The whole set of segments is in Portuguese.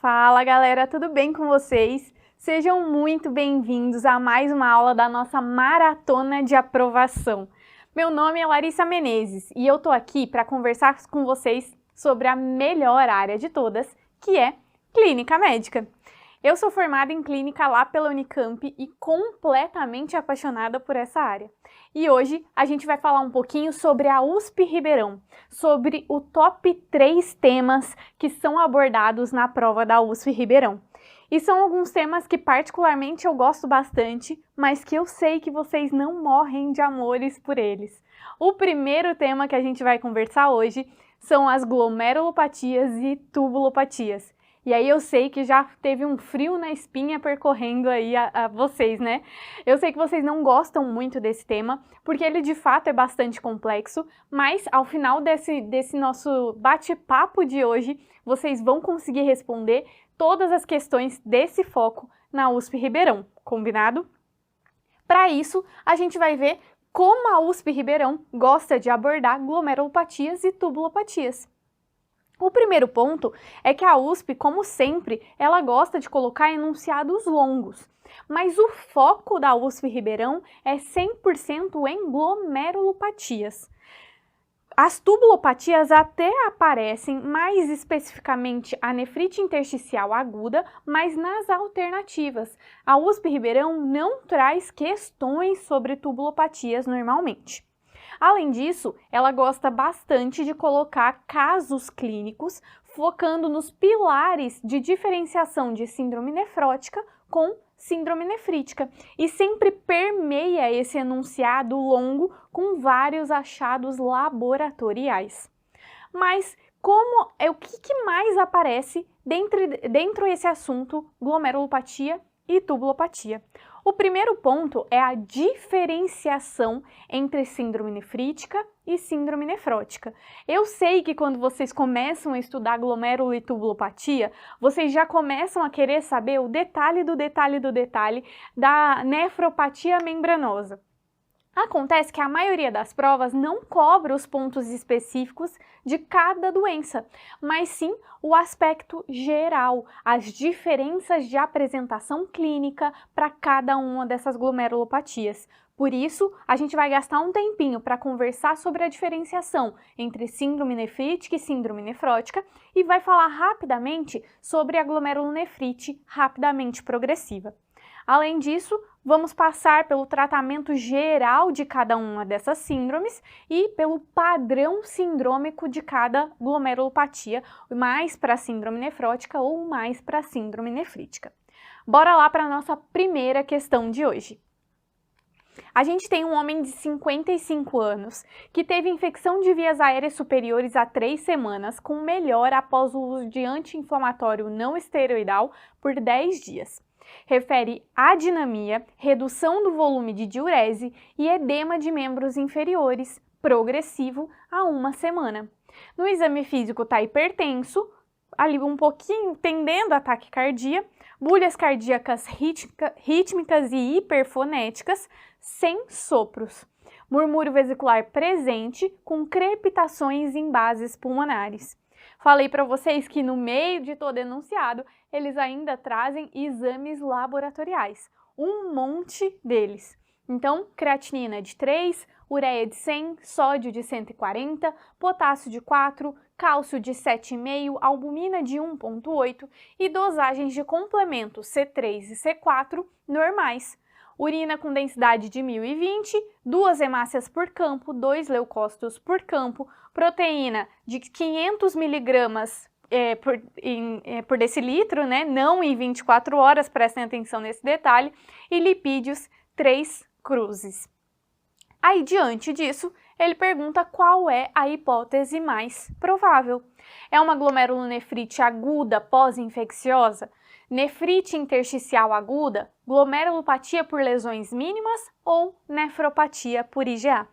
Fala galera, tudo bem com vocês? Sejam muito bem-vindos a mais uma aula da nossa Maratona de Aprovação. Meu nome é Larissa Menezes e eu tô aqui para conversar com vocês sobre a melhor área de todas, que é Clínica Médica. Eu sou formada em Clínica lá pela Unicamp e completamente apaixonada por essa área. E hoje a gente vai falar um pouquinho sobre a USP Ribeirão, sobre o top 3 temas que são abordados na prova da USP Ribeirão. E são alguns temas que particularmente eu gosto bastante, mas que eu sei que vocês não morrem de amores por eles. O primeiro tema que a gente vai conversar hoje são as glomerulopatias e tubulopatias. E aí eu sei que já teve um frio na espinha percorrendo aí a vocês, né? Eu sei que vocês não gostam muito desse tema, porque ele de fato é bastante complexo, mas ao final desse nosso bate-papo de hoje, vocês vão conseguir responder todas as questões desse foco na USP Ribeirão, combinado? Para isso, a gente vai ver como a USP Ribeirão gosta de abordar glomerulopatias e tubulopatias. O primeiro ponto é que a USP, como sempre, ela gosta de colocar enunciados longos, mas o foco da USP Ribeirão é 100% em glomerulopatias. As tubulopatias até aparecem, mais especificamente a nefrite intersticial aguda, mas nas alternativas. A USP Ribeirão não traz questões sobre tubulopatias normalmente. Além disso, ela gosta bastante de colocar casos clínicos, focando nos pilares de diferenciação de síndrome nefrótica com síndrome nefrítica, e sempre permeia esse enunciado longo com vários achados laboratoriais. Mas o que mais aparece dentro desse assunto glomerulopatia e tubulopatia? O primeiro ponto é a diferenciação entre síndrome nefrítica e síndrome nefrótica. Eu sei que quando vocês começam a estudar glomérulo e tubulopatia, vocês já começam a querer saber o detalhe do detalhe do detalhe da nefropatia membranosa. Acontece que a maioria das provas não cobra os pontos específicos de cada doença, mas sim o aspecto geral, as diferenças de apresentação clínica para cada uma dessas glomerulopatias. Por isso, a gente vai gastar um tempinho para conversar sobre a diferenciação entre síndrome nefrítica e síndrome nefrótica e vai falar rapidamente sobre a glomerulonefrite rapidamente progressiva. Além disso, vamos passar pelo tratamento geral de cada uma dessas síndromes e pelo padrão sindrômico de cada glomerulopatia, mais para a síndrome nefrótica ou mais para a síndrome nefrítica. Bora lá para a nossa primeira questão de hoje. A gente tem um homem de 55 anos que teve infecção de vias aéreas superiores há 3 semanas com melhora após o uso de anti-inflamatório não esteroidal por 10 dias. Refere adinamia, redução do volume de diurese e edema de membros inferiores, progressivo a 1 semana. No exame físico está hipertenso, ali um pouquinho tendendo a taquicardia, bulhas cardíacas rítmicas e hiperfonéticas, sem sopros. Murmúrio vesicular presente, com crepitações em bases pulmonares. Falei para vocês que no meio de todo enunciado, eles ainda trazem exames laboratoriais, um monte deles. Então, creatinina de 3, ureia de 100, sódio de 140, potássio de 4, cálcio de 7,5, albumina de 1,8 e dosagens de complemento C3 e C4 normais. Urina com densidade de 1020, 2 hemácias por campo, 2 leucócitos por campo, proteína de 500 miligramas por decilitro, né? Não em 24 horas, prestem atenção nesse detalhe, e lipídios 3 cruzes. Aí, diante disso, ele pergunta qual é a hipótese mais provável. É uma glomerulonefrite aguda pós-infecciosa? Nefrite intersticial aguda, glomerulopatia por lesões mínimas ou nefropatia por IgA?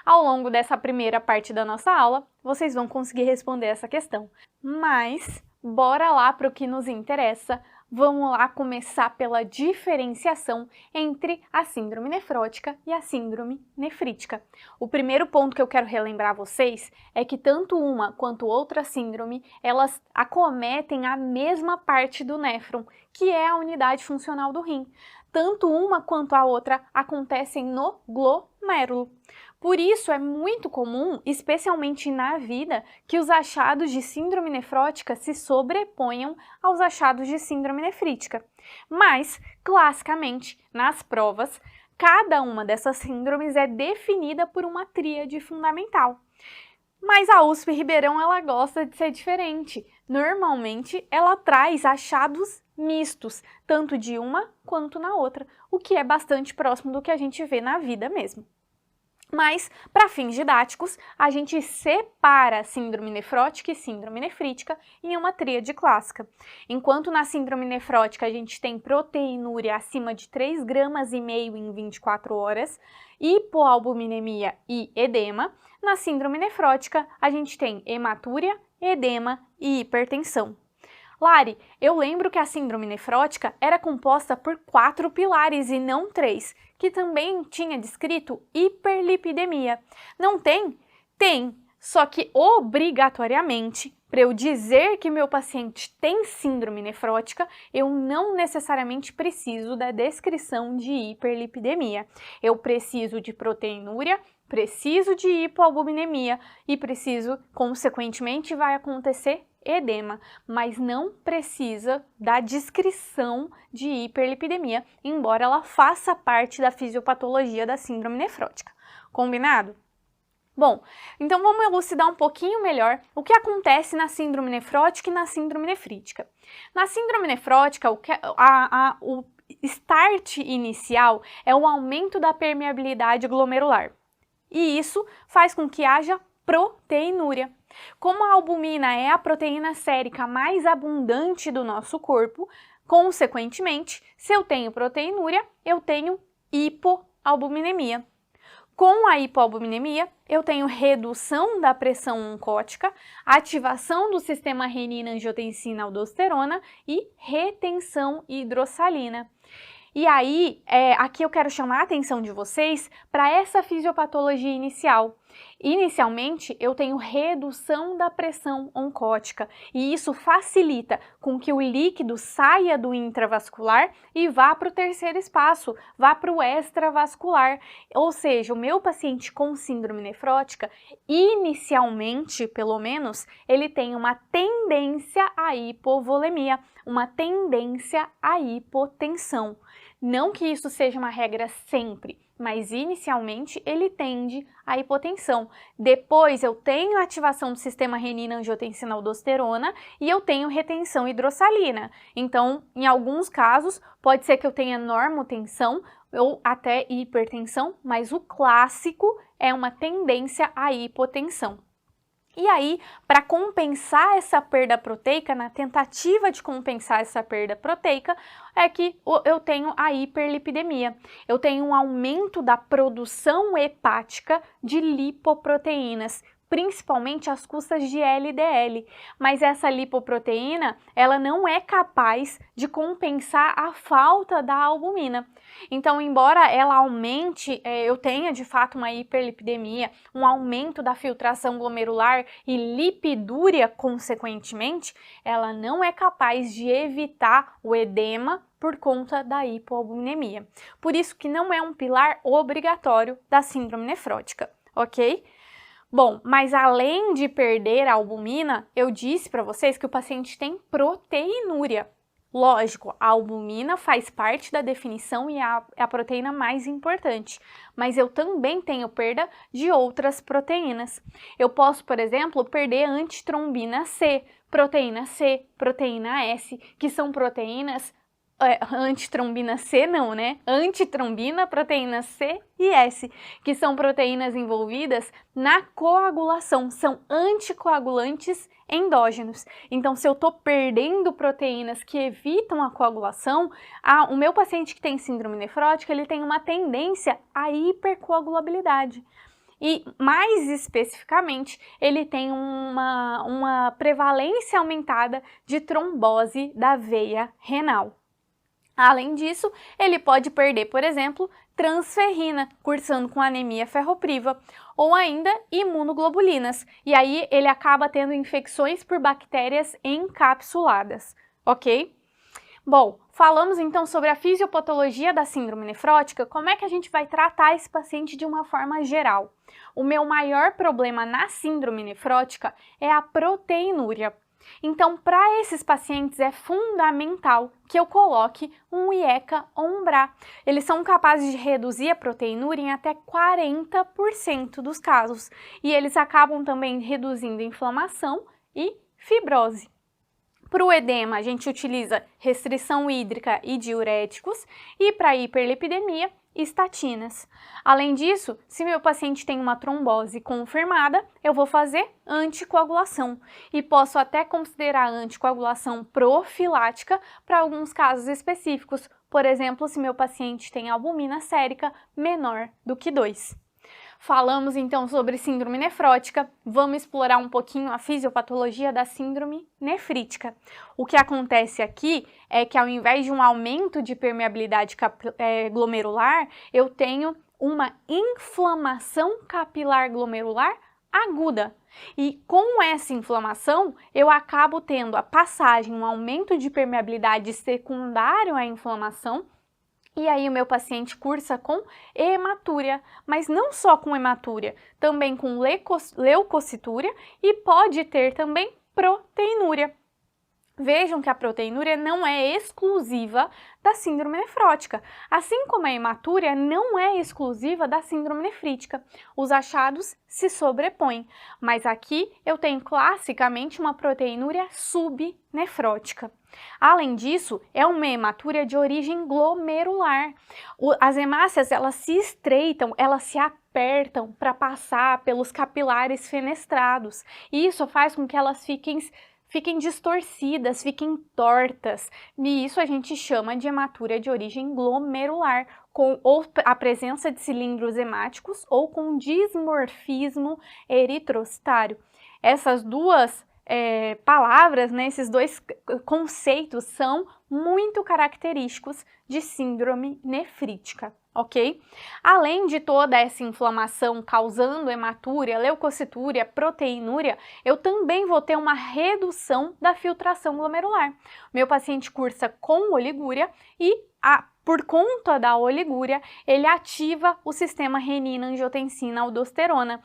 Ao longo dessa primeira parte da nossa aula, vocês vão conseguir responder essa questão. Mas, bora lá para o que nos interessa, Vamos lá começar pela diferenciação entre a síndrome nefrótica e a síndrome nefrítica. O primeiro ponto que eu quero relembrar a vocês é que tanto uma quanto outra síndrome, elas acometem a mesma parte do néfron, que é a unidade funcional do rim. Tanto uma quanto a outra acontecem no glomérulo. Por isso, é muito comum, especialmente na vida, que os achados de síndrome nefrótica se sobreponham aos achados de síndrome nefrítica. Mas, classicamente, nas provas, cada uma dessas síndromes é definida por uma tríade fundamental. Mas a USP Ribeirão, ela gosta de ser diferente. Normalmente, ela traz achados mistos, tanto de uma quanto na outra, o que é bastante próximo do que a gente vê na vida mesmo. Mas, para fins didáticos, a gente separa síndrome nefrótica e síndrome nefrítica em uma tríade clássica. Enquanto na síndrome nefrótica a gente tem proteinúria acima de 3,5 gramas em 24 horas, hipoalbuminemia e edema, na síndrome nefrótica a gente tem hematúria, edema e hipertensão. Lari, eu lembro que a síndrome nefrótica era composta por 4 pilares e não 3, que também tinha descrito hiperlipidemia. Não tem? Tem, só que obrigatoriamente, para eu dizer que meu paciente tem síndrome nefrótica, eu não necessariamente preciso da descrição de hiperlipidemia. Eu preciso de proteinúria, preciso de hipoalbuminemia e preciso, consequentemente, vai acontecer edema, mas não precisa da descrição de hiperlipidemia, embora ela faça parte da fisiopatologia da síndrome nefrótica. Combinado? Bom, então vamos elucidar um pouquinho melhor o que acontece na síndrome nefrótica e na síndrome nefrítica. Na síndrome nefrótica, o start inicial é o aumento da permeabilidade glomerular, e isso faz com que haja proteinúria. Como a albumina é a proteína sérica mais abundante do nosso corpo, consequentemente, se eu tenho proteinúria, eu tenho hipoalbuminemia. Com a hipoalbuminemia, eu tenho redução da pressão oncótica, ativação do sistema renina-angiotensina-aldosterona e retenção hidrossalina. E aí, aqui eu quero chamar a atenção de vocês para essa fisiopatologia inicial. Inicialmente, eu tenho redução da pressão oncótica e isso facilita com que o líquido saia do intravascular e vá para o terceiro espaço, vá para o extravascular. Ou seja, o meu paciente com síndrome nefrótica, inicialmente, pelo menos, ele tem uma tendência à hipovolemia, uma tendência à hipotensão. Não que isso seja uma regra sempre, mas inicialmente ele tende à hipotensão. Depois eu tenho ativação do sistema renina-angiotensina-aldosterona e eu tenho retenção hidrossalina. Então, em alguns casos, pode ser que eu tenha normotensão ou até hipertensão, mas o clássico é uma tendência à hipotensão. E aí, para compensar essa perda proteica, na tentativa de compensar essa perda proteica, é que eu tenho a hiperlipidemia. Eu tenho um aumento da produção hepática de lipoproteínas, principalmente às custas de LDL, mas essa lipoproteína, ela não é capaz de compensar a falta da albumina. Então, embora ela aumente, eu tenha de fato uma hiperlipidemia, um aumento da filtração glomerular e lipidúria consequentemente, ela não é capaz de evitar o edema por conta da hipoalbuminemia. Por isso que não é um pilar obrigatório da síndrome nefrótica, ok? Bom, mas além de perder a albumina, eu disse para vocês que o paciente tem proteinúria. Lógico, a albumina faz parte da definição e é a proteína mais importante, mas eu também tenho perda de outras proteínas. Eu posso, por exemplo, perder antitrombina C, proteína S, que são proteínas antitrombina C não, né? Antitrombina, proteína C e S, que são proteínas envolvidas na coagulação, são anticoagulantes endógenos. Então, se eu estou perdendo proteínas que evitam a coagulação, o meu paciente que tem síndrome nefrótica, ele tem uma tendência à hipercoagulabilidade. e, mais especificamente, ele tem uma prevalência aumentada de trombose da veia renal. Além disso, ele pode perder, por exemplo, transferrina, cursando com anemia ferropriva, ou ainda imunoglobulinas, e aí ele acaba tendo infecções por bactérias encapsuladas, ok? Bom, falamos então sobre a fisiopatologia da síndrome nefrótica. Como é que a gente vai tratar esse paciente de uma forma geral? O meu maior problema na síndrome nefrótica é a proteinúria. Então, para esses pacientes é fundamental que eu coloque um IECA ou um BRA. Eles são capazes de reduzir a proteinúria em até 40% dos casos. E eles acabam também reduzindo inflamação e fibrose. Para o edema, a gente utiliza restrição hídrica e diuréticos, e para a hiperlipidemia, estatinas. Além disso, se meu paciente tem uma trombose confirmada, eu vou fazer anticoagulação e posso até considerar a anticoagulação profilática para alguns casos específicos, por exemplo, se meu paciente tem albumina sérica menor do que 2. Falamos então sobre síndrome nefrótica, vamos explorar um pouquinho a fisiopatologia da síndrome nefrítica. O que acontece aqui é que ao invés de um aumento de permeabilidade glomerular, eu tenho uma inflamação capilar glomerular aguda. E com essa inflamação, eu acabo tendo a passagem, um aumento de permeabilidade secundário à inflamação. E aí o meu paciente cursa com hematúria, mas não só com hematúria, também com leucocitúria e pode ter também proteinúria. Vejam que a proteinúria não é exclusiva da síndrome nefrótica, assim como a hematúria não é exclusiva da síndrome nefrítica. Os achados se sobrepõem, mas aqui eu tenho classicamente uma proteinúria subnefrótica. Além disso, é uma hematúria de origem glomerular. As hemácias, elas se estreitam, elas se apertam para passar pelos capilares fenestrados, e isso faz com que elas fiquem distorcidas, fiquem tortas, e isso a gente chama de hematúria de origem glomerular, com ou a presença de cilindros hemáticos ou com dismorfismo eritrocitário. Essas duas palavras, né, esses dois conceitos são muito característicos de síndrome nefrítica, ok? Além de toda essa inflamação causando hematúria, leucocitúria, proteinúria, eu também vou ter uma redução da filtração glomerular. Meu paciente cursa com oligúria e por conta da oligúria, ele ativa o sistema renina-angiotensina-aldosterona,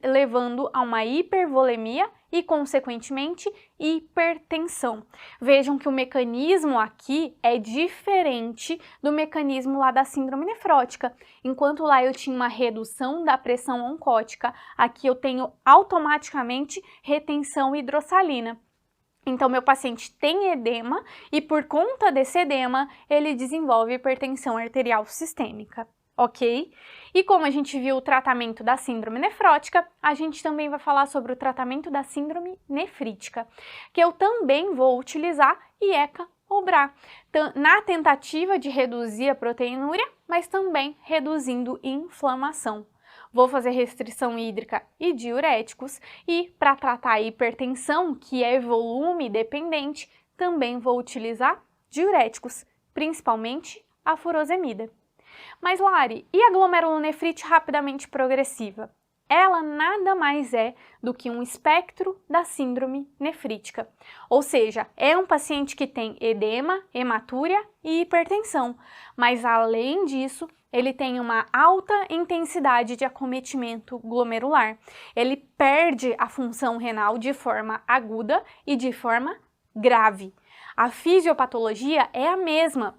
levando a uma hipervolemia e, consequentemente, hipertensão. Vejam que o mecanismo aqui é diferente do mecanismo lá da síndrome nefrótica. Enquanto lá eu tinha uma redução da pressão oncótica, aqui eu tenho automaticamente retenção hidrossalina. Então, meu paciente tem edema e, por conta desse edema, ele desenvolve hipertensão arterial sistêmica, ok? E como a gente viu o tratamento da síndrome nefrótica, a gente também vai falar sobre o tratamento da síndrome nefrítica, que eu também vou utilizar IECA ou BRA, na tentativa de reduzir a proteinúria, mas também reduzindo inflamação. Vou fazer restrição hídrica e diuréticos e, para tratar a hipertensão, que é volume dependente, também vou utilizar diuréticos, principalmente a furosemida. Mas, Lari, e a glomerulonefrite rapidamente progressiva? Ela nada mais é do que um espectro da síndrome nefrítica. Ou seja, é um paciente que tem edema, hematúria e hipertensão, mas além disso, ele tem uma alta intensidade de acometimento glomerular. Ele perde a função renal de forma aguda e de forma grave. A fisiopatologia é a mesma.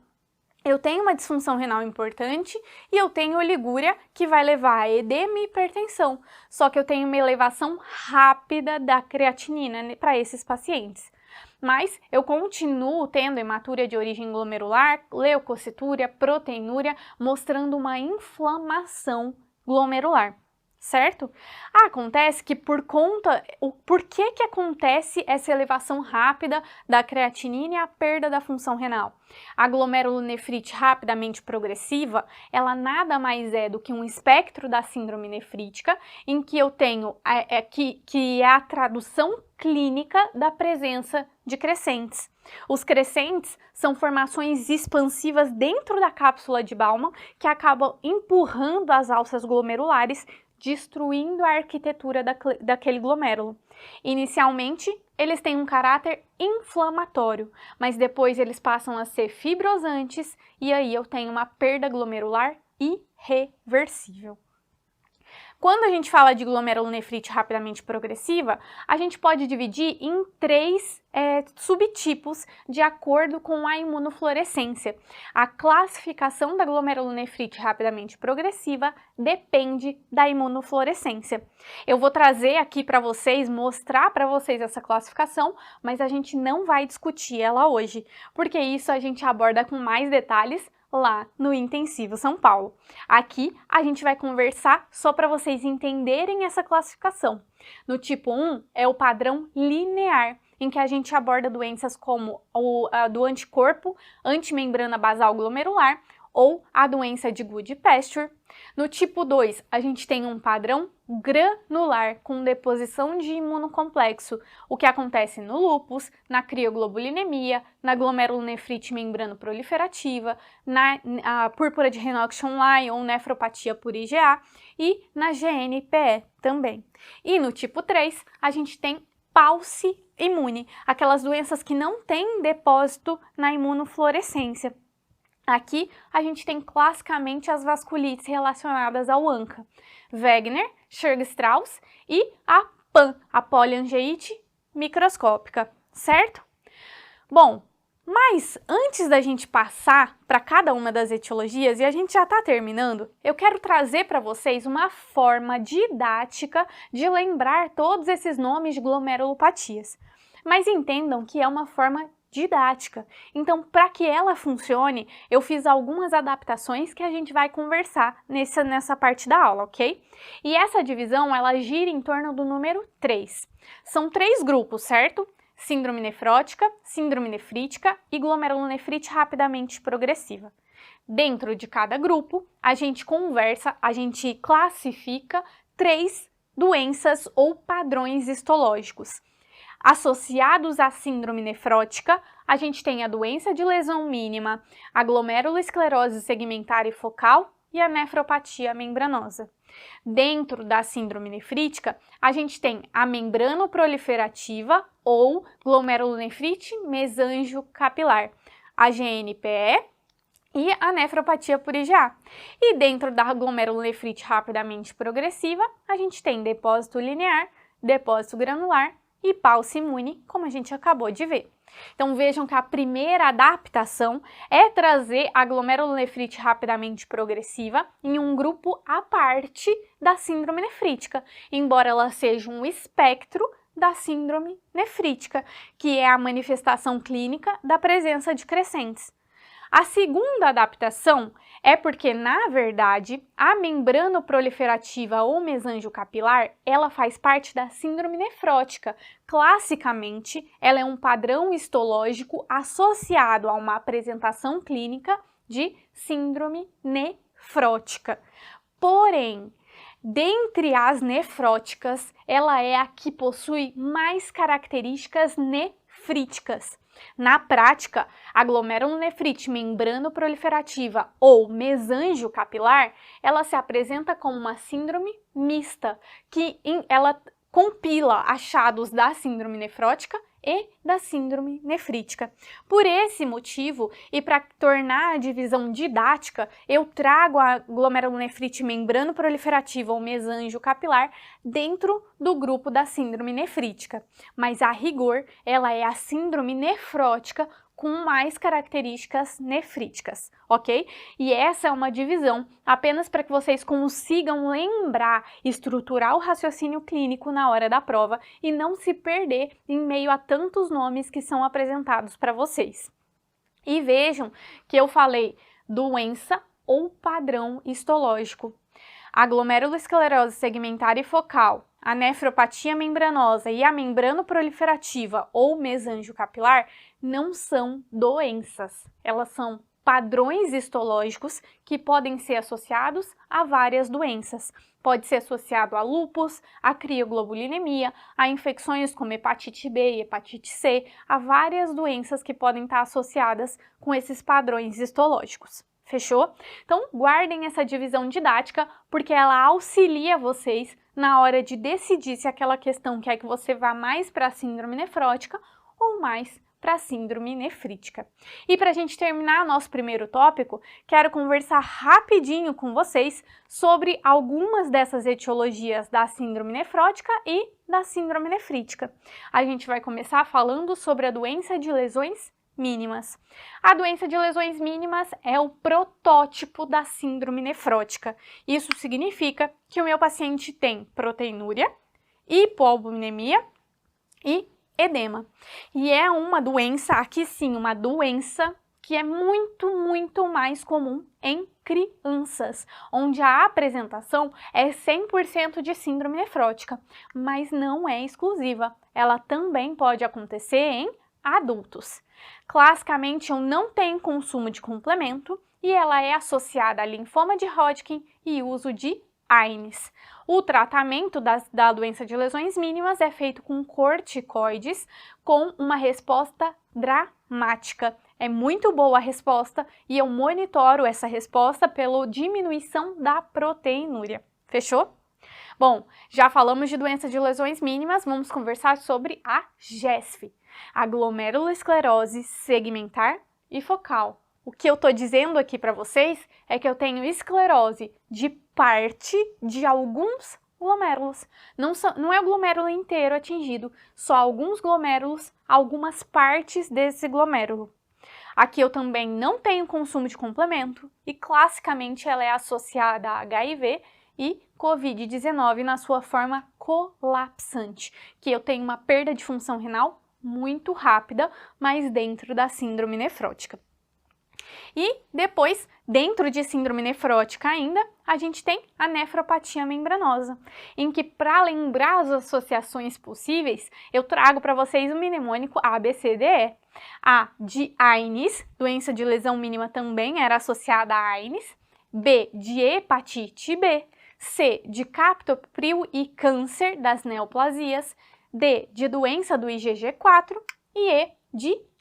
Eu tenho uma disfunção renal importante e eu tenho oligúria que vai levar a edema e hipertensão, só que eu tenho uma elevação rápida da creatinina para esses pacientes. Mas eu continuo tendo hematúria de origem glomerular, leucocitúria, proteinúria, mostrando uma inflamação glomerular, certo? Acontece que por que acontece essa elevação rápida da creatinina e a perda da função renal? A glomerulonefrite rapidamente progressiva, ela nada mais é do que um espectro da síndrome nefrítica, em que eu tenho que é a tradução clínica da presença de crescentes. Os crescentes são formações expansivas dentro da cápsula de Bowman que acabam empurrando as alças glomerulares, destruindo a arquitetura daquele glomérulo. Inicialmente, eles têm um caráter inflamatório, mas depois eles passam a ser fibrosantes e aí eu tenho uma perda glomerular irreversível. Quando a gente fala de glomerulonefrite rapidamente progressiva, a gente pode dividir em 3 subtipos de acordo com a imunofluorescência. A classificação da glomerulonefrite rapidamente progressiva depende da imunofluorescência. Eu vou trazer aqui para vocês, mostrar para vocês essa classificação, mas a gente não vai discutir ela hoje, porque isso a gente aborda com mais detalhes lá no Intensivo São Paulo. Aqui a gente vai conversar só para vocês entenderem essa classificação. No tipo 1 é o padrão linear, em que a gente aborda doenças como a do anticorpo antimembrana basal glomerular ou a doença de Goodpasture. No tipo 2, a gente tem um padrão granular com deposição de imunocomplexo, o que acontece no lúpus, na crioglobulinemia, na glomerulonefrite membrano-proliferativa, na púrpura de Renoction-Lyon ou nefropatia por IgA e na GNPE também. E no tipo 3, a gente tem pauci imune, aquelas doenças que não têm depósito na imunofluorescência. Aqui a gente tem classicamente as vasculites relacionadas ao ANCA, Wegener, Churg-Strauss e a PAN, a poliangeite microscópica, certo? Bom, mas antes da gente passar para cada uma das etiologias, e a gente já está terminando, eu quero trazer para vocês uma forma didática de lembrar todos esses nomes de glomerulopatias. Mas entendam que é uma forma didática. Então, para que ela funcione, eu fiz algumas adaptações que a gente vai conversar nessa parte da aula, ok? E essa divisão, ela gira em torno do número 3. São 3 grupos, certo? Síndrome nefrótica, síndrome nefrítica e glomerulonefrite rapidamente progressiva. Dentro de cada grupo, a gente classifica 3 doenças ou padrões histológicos. Associados à síndrome nefrótica, a gente tem a doença de lesão mínima, a glomerulosclerose segmentar e focal e a nefropatia membranosa. Dentro da síndrome nefrítica, a gente tem a membranoproliferativa ou glomerulonefrite mesangiocapilar, a GNPE e a nefropatia por IgA. E dentro da glomerulonefrite rapidamente progressiva, a gente tem depósito linear, depósito granular e pauci imune, como a gente acabou de ver. Então vejam que a primeira adaptação é trazer a glomerulonefrite rapidamente progressiva em um grupo à parte da síndrome nefrítica, embora ela seja um espectro da síndrome nefrítica, que é a manifestação clínica da presença de crescentes. A segunda adaptação é porque, na verdade, a membranoproliferativa ou mesangiocapilar, ela faz parte da síndrome nefrótica. Classicamente, ela é um padrão histológico associado a uma apresentação clínica de síndrome nefrótica. Porém, dentre as nefróticas, ela é a que possui mais características nefríticas. Na prática, a glomerulonefrite membranoproliferativa ou mesangiocapilar, ela se apresenta como uma síndrome mista, que ela compila achados da síndrome nefrótica e da síndrome nefrítica. Por esse motivo, e para tornar a divisão didática, eu trago a glomerulonefrite membranoproliferativa ou mesangiocapilar dentro do grupo da síndrome nefrítica. Mas, a rigor, ela é a síndrome nefrótica com mais características nefríticas, ok? E essa é uma divisão apenas para que vocês consigam lembrar, estruturar o raciocínio clínico na hora da prova e não se perder em meio a tantos nomes que são apresentados para vocês. E vejam que eu falei doença ou padrão histológico. A glomerulosclerose segmentar e focal, a nefropatia membranosa e a membranoproliferativa ou mesangiocapilar não são doenças. Elas são padrões histológicos que podem ser associados a várias doenças. Pode ser associado a lúpus, a crioglobulinemia, a infecções como hepatite B e hepatite C, a várias doenças que podem estar associadas com esses padrões histológicos. Fechou? Então, guardem essa divisão didática, porque ela auxilia vocês na hora de decidir se aquela questão quer que você vá mais para a síndrome nefrótica ou mais para a síndrome nefrítica. E para a gente terminar nosso primeiro tópico, quero conversar rapidinho com vocês sobre algumas dessas etiologias da síndrome nefrótica e da síndrome nefrítica. A gente vai começar falando sobre a doença de lesões mínimas. A doença de lesões mínimas é o protótipo da síndrome nefrótica. Isso significa que o meu paciente tem proteinúria, hipoalbuminemia e edema. E é uma doença, aqui sim, uma doença que é muito mais comum em crianças, onde a apresentação é 100% de síndrome nefrótica, mas não é exclusiva. Ela também pode acontecer em adultos. Classicamente, eu não tenho consumo de complemento e ela é associada a linfoma de Hodgkin e uso de AINES. O tratamento da doença de lesões mínimas é feito com corticoides com uma resposta dramática. É muito boa a resposta e eu monitoro essa resposta pela diminuição da proteinúria. Fechou? Bom, já falamos de doença de lesões mínimas, vamos conversar sobre a GESF, a glomerulosclerose segmentar e focal. O que eu estou dizendo aqui para vocês é que eu tenho esclerose de parte de alguns glomérulos. Não é o glomérulo inteiro atingido, só alguns glomérulos, algumas partes desse glomérulo. Aqui eu também não tenho consumo de complemento e classicamente ela é associada a HIV e COVID-19 na sua forma colapsante, que eu tenho uma perda de função renal muito rápida, mas dentro da síndrome nefrótica. E depois, dentro de síndrome nefrótica ainda, a gente tem a nefropatia membranosa, em que para lembrar as associações possíveis, eu trago para vocês o mnemônico ABCDE. A de AINES, doença de lesão mínima também era associada a AINES, B de hepatite B, C de captopril e câncer das neoplasias, D de doença do IgG4 e E de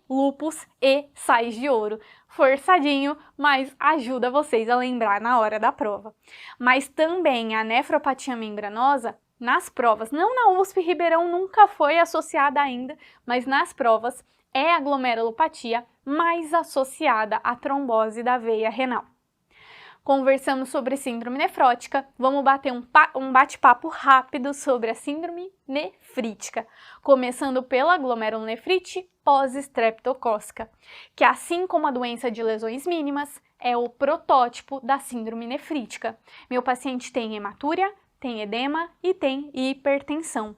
lúpus e sais de ouro. Forçadinho, mas ajuda vocês a lembrar na hora da prova. Mas também a nefropatia membranosa, nas provas, não na USP Ribeirão, nunca foi associada ainda, mas nas provas é a glomerulopatia mais associada à trombose da veia renal. Conversamos sobre síndrome nefrótica, vamos bater um bate-papo rápido sobre a síndrome nefrítica, começando pela glomerulonefrite pós-estreptocócica, que assim como a doença de lesões mínimas, é o protótipo da síndrome nefrítica. Meu paciente tem hematúria, tem edema e tem hipertensão.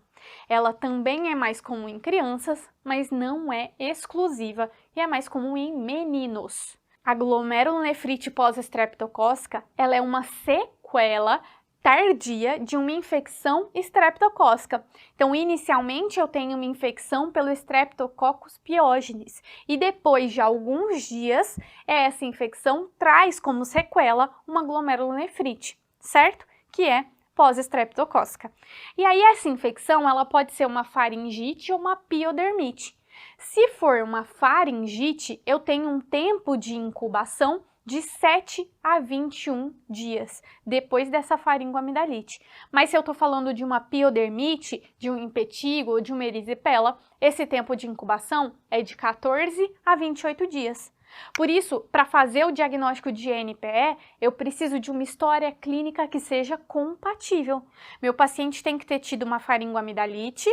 Ela também é mais comum em crianças, mas não é exclusiva e é mais comum em meninos. A glomerulonefrite pós-estreptocócica, ela é uma sequela tardia de uma infecção estreptocócica. Então, inicialmente eu tenho uma infecção pelo Streptococcus pyogenes e depois de alguns dias, essa infecção traz como sequela uma glomerulonefrite, certo? Que é pós-estreptocócica. E aí essa infecção, ela pode ser uma faringite ou uma piodermite. Se for uma faringite, eu tenho um tempo de incubação de 7 a 21 dias depois dessa faringoamidalite. Mas se eu estou falando de uma piodermite, de um impetigo ou de uma erisipela, esse tempo de incubação é de 14 a 28 dias. Por isso, para fazer o diagnóstico de NPE, eu preciso de uma história clínica que seja compatível. Meu paciente tem que ter tido uma faringoamidalite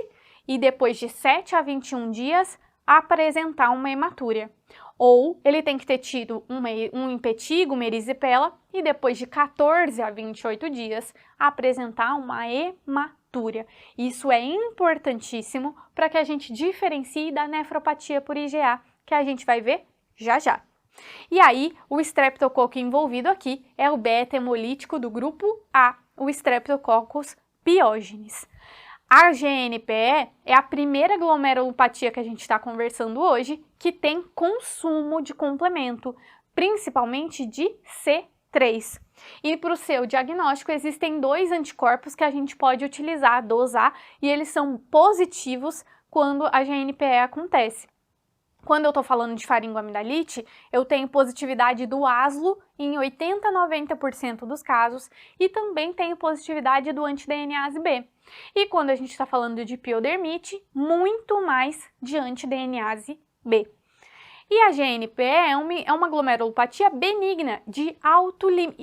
e depois de 7 a 21 dias apresentar uma hematúria. Ou ele tem que ter tido um impetigo, uma erisipela, e depois de 14 a 28 dias apresentar uma hematúria. Isso é importantíssimo para que a gente diferencie da nefropatia por IgA, que a gente vai ver já já. E aí, o estreptococo envolvido aqui é o beta-hemolítico do grupo A, o Streptococcus pyogenes. A GNPE é a primeira glomerulopatia que a gente está conversando hoje que tem consumo de complemento, principalmente de C3. E para o seu diagnóstico existem 2 anticorpos que a gente pode utilizar, dosar, e eles são positivos quando a GNPE acontece. Quando eu estou falando de faringoamidalite, eu tenho positividade do ASLO em 80 a 90% dos casos e também tenho positividade do anti-DNase B. E quando a gente está falando de piodermite, muito mais de anti-DNase B. E a GNPE é uma glomerulopatia benigna,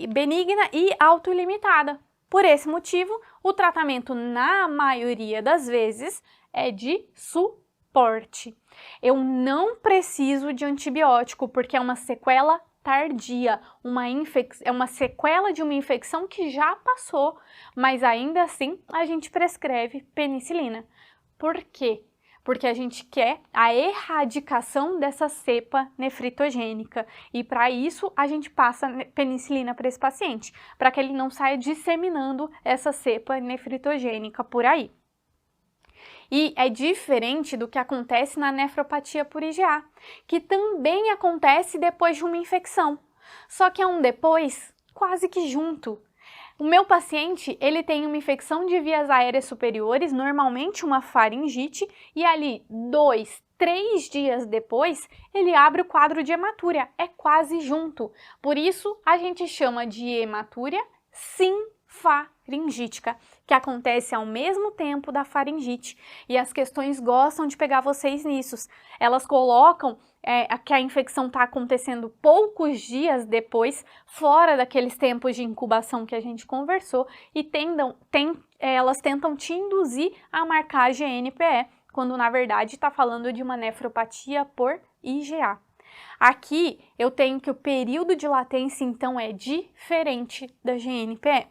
benigna e autolimitada. Por esse motivo, o tratamento, na maioria das vezes, é de suporte. Eu não preciso de antibiótico, porque é uma sequela tardia, é uma sequela de uma infecção que já passou, mas ainda assim a gente prescreve penicilina. Por quê? Porque a gente quer a erradicação dessa cepa nefritogênica e para isso a gente passa penicilina para esse paciente, para que ele não saia disseminando essa cepa nefritogênica por aí. E é diferente do que acontece na nefropatia por IgA, que também acontece depois de uma infecção, só que é um depois quase que junto. O meu paciente, ele tem uma infecção de vias aéreas superiores, normalmente uma faringite, e ali 2, 3 dias depois, ele abre o quadro de hematúria, é quase junto. Por isso, a gente chama de hematúria simfaringítica, que acontece ao mesmo tempo da faringite. E as questões gostam de pegar vocês nisso. Elas colocam que a infecção está acontecendo poucos dias depois, fora daqueles tempos de incubação que a gente conversou, e elas tentam te induzir a marcar a GNPE, quando na verdade está falando de uma nefropatia por IgA. Aqui eu tenho que o período de latência então é diferente da GNPE.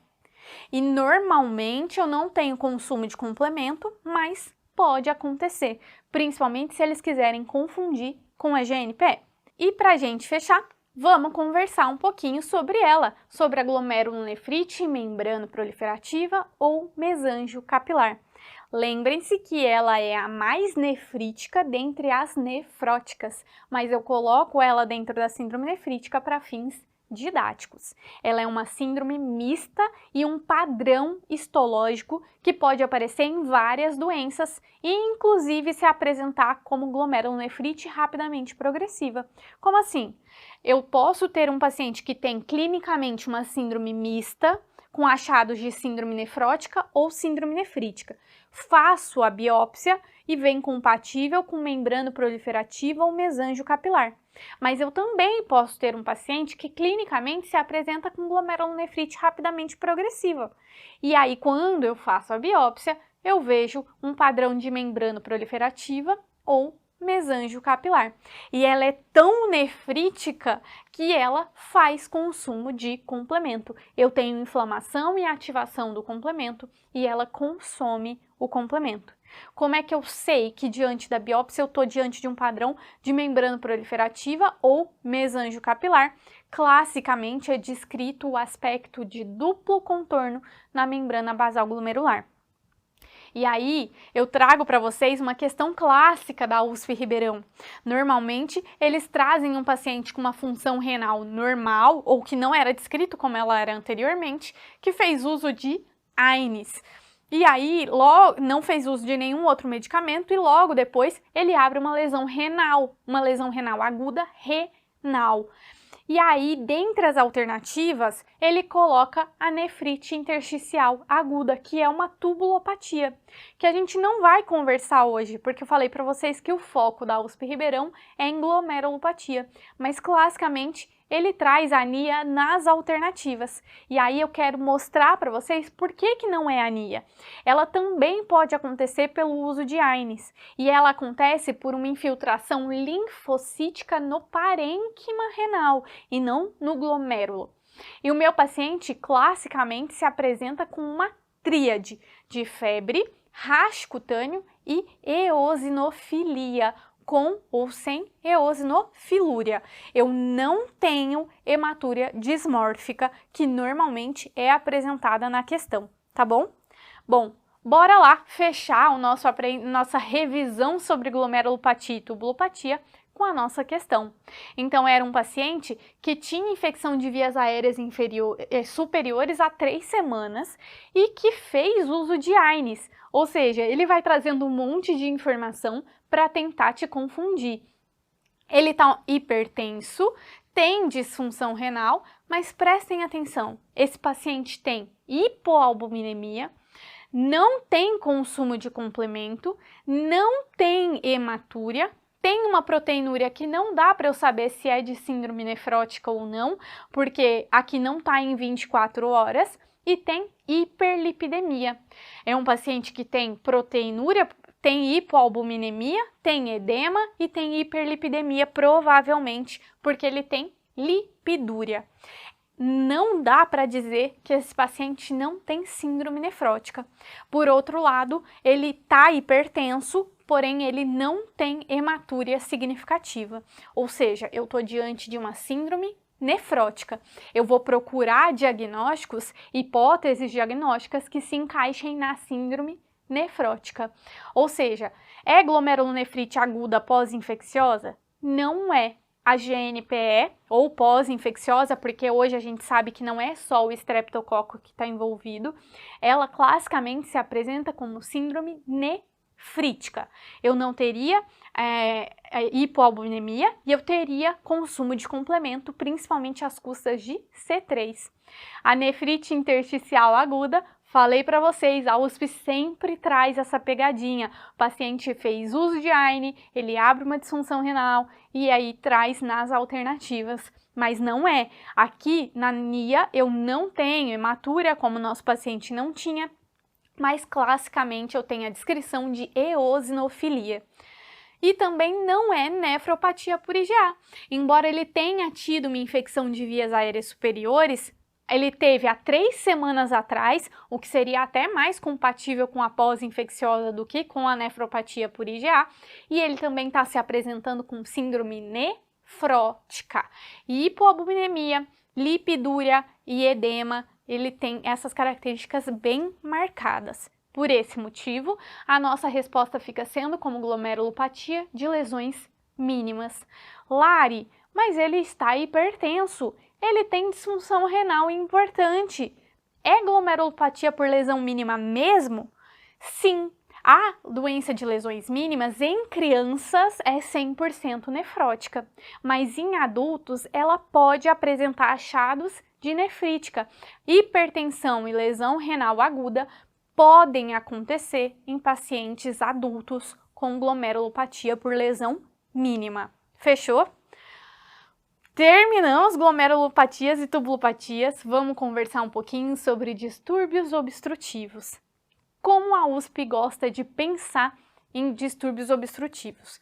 E normalmente eu não tenho consumo de complemento, mas pode acontecer, principalmente se eles quiserem confundir com a GNPE. E para a gente fechar, vamos conversar um pouquinho sobre ela, sobre a glomerulonefrite membrano-proliferativa ou mesanjo capilar. Lembrem-se que ela é a mais nefrítica dentre as nefróticas, mas eu coloco ela dentro da síndrome nefrítica para fins didáticos. Ela é uma síndrome mista e um padrão histológico que pode aparecer em várias doenças e inclusive se apresentar como glomerulonefrite rapidamente progressiva. Como assim? Eu posso ter um paciente que tem clinicamente uma síndrome mista, com achados de síndrome nefrótica ou síndrome nefrítica. Faço a biópsia e vem compatível com membrana proliferativa ou mesanjo capilar. Mas eu também posso ter um paciente que clinicamente se apresenta com glomerulonefrite rapidamente progressiva. E aí, quando eu faço a biópsia, eu vejo um padrão de membrana proliferativa ou mesanjo capilar. E ela é tão nefrítica que ela faz consumo de complemento. Eu tenho inflamação e ativação do complemento e ela consome o complemento. Como é que eu sei que diante da biópsia eu estou diante de um padrão de membrana proliferativa ou mesanjo capilar? Classicamente é descrito o aspecto de duplo contorno na membrana basal glomerular. E aí, eu trago para vocês uma questão clássica da USP Ribeirão. Normalmente, eles trazem um paciente com uma função renal normal, ou que não era descrito como ela era anteriormente, que fez uso de AINES. E aí, não fez uso de nenhum outro medicamento e logo depois ele abre uma lesão renal aguda renal. E aí, dentre as alternativas, ele coloca a nefrite intersticial aguda, que é uma tubulopatia, que a gente não vai conversar hoje, porque eu falei para vocês que o foco da USP Ribeirão é em glomerulopatia, mas classicamente ele traz ANIA nas alternativas. E aí eu quero mostrar para vocês por que não é ANIA. Ela também pode acontecer pelo uso de AINES, e ela acontece por uma infiltração linfocítica no parênquima renal e não no glomérulo. E o meu paciente classicamente se apresenta com uma tríade de febre, rash cutâneo e eosinofilia, com ou sem eosinofilúria. Eu não tenho hematúria dismórfica, que normalmente é apresentada na questão, tá bom? Bom, bora lá fechar nossa revisão sobre glomerulopatia e tubulopatia com a nossa questão. Então, era um paciente que tinha infecção de vias aéreas superiores a 3 semanas e que fez uso de AINES, ou seja, ele vai trazendo um monte de informação para tentar te confundir. Ele está hipertenso, tem disfunção renal, mas prestem atenção, esse paciente tem hipoalbuminemia, não tem consumo de complemento, não tem hematúria, tem uma proteinúria que não dá para eu saber se é de síndrome nefrótica ou não, porque aqui não está em 24 horas, e tem hiperlipidemia. É um paciente que tem proteinúria, tem hipoalbuminemia, tem edema e tem hiperlipidemia, provavelmente porque ele tem lipidúria. Não dá para dizer que esse paciente não tem síndrome nefrótica. Por outro lado, ele está hipertenso, porém ele não tem hematúria significativa. Ou seja, eu estou diante de uma síndrome nefrótica. Eu vou procurar diagnósticos, hipóteses diagnósticas que se encaixem na síndrome nefrótica. Ou seja, é glomerulonefrite aguda pós-infecciosa? Não é. A GNPE, ou pós-infecciosa, porque hoje a gente sabe que não é só o estreptococo que está envolvido, ela classicamente se apresenta como síndrome nefrítica. Eu não teria hipoalbuminemia e eu teria consumo de complemento, principalmente às custas de C3. A nefrite intersticial aguda, falei para vocês, a USP sempre traz essa pegadinha. O paciente fez uso de AINE, ele abre uma disfunção renal e aí traz nas alternativas. Mas não é. Aqui na NIA eu não tenho hematúria, como o nosso paciente não tinha, mas classicamente eu tenho a descrição de eosinofilia. E também não é nefropatia por IgA. Embora ele tenha tido uma infecção de vias aéreas superiores, ele teve há 3 semanas atrás, o que seria até mais compatível com a pós-infecciosa do que com a nefropatia por IgA, e ele também está se apresentando com síndrome nefrótica. Hipoalbuminemia, lipidúria e edema, ele tem essas características bem marcadas. Por esse motivo, a nossa resposta fica sendo como glomerulopatia de lesões mínimas. Lari, mas ele está hipertenso, ele tem disfunção renal importante. É glomerulopatia por lesão mínima mesmo? Sim, a doença de lesões mínimas em crianças é 100% nefrótica, mas em adultos ela pode apresentar achados de nefrítica. Hipertensão e lesão renal aguda podem acontecer em pacientes adultos com glomerulopatia por lesão mínima. Fechou? Terminamos glomerulopatias e tubulopatias, vamos conversar um pouquinho sobre distúrbios obstrutivos. Como a USP gosta de pensar em distúrbios obstrutivos?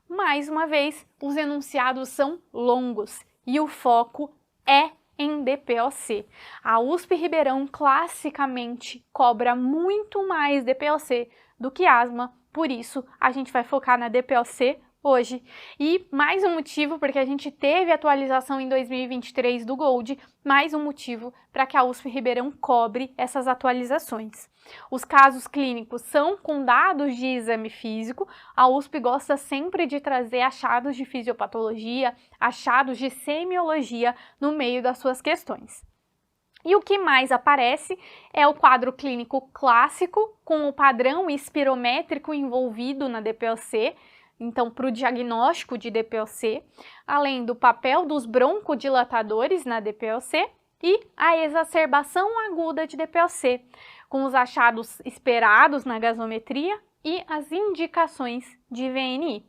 Mais uma vez, os enunciados são longos e o foco é em DPOC. A USP Ribeirão classicamente cobra muito mais DPOC do que asma, por isso a gente vai focar na DPOC hoje. E mais um motivo, porque a gente teve atualização em 2023 do GOLD, mais um motivo para que a USP Ribeirão cobre essas atualizações. Os casos clínicos são com dados de exame físico, a USP gosta sempre de trazer achados de fisiopatologia, achados de semiologia no meio das suas questões. E o que mais aparece é o quadro clínico clássico, com o padrão espirométrico envolvido na DPOC, então, para o diagnóstico de DPOC, além do papel dos broncodilatadores na DPOC e a exacerbação aguda de DPOC, com os achados esperados na gasometria e as indicações de VNI.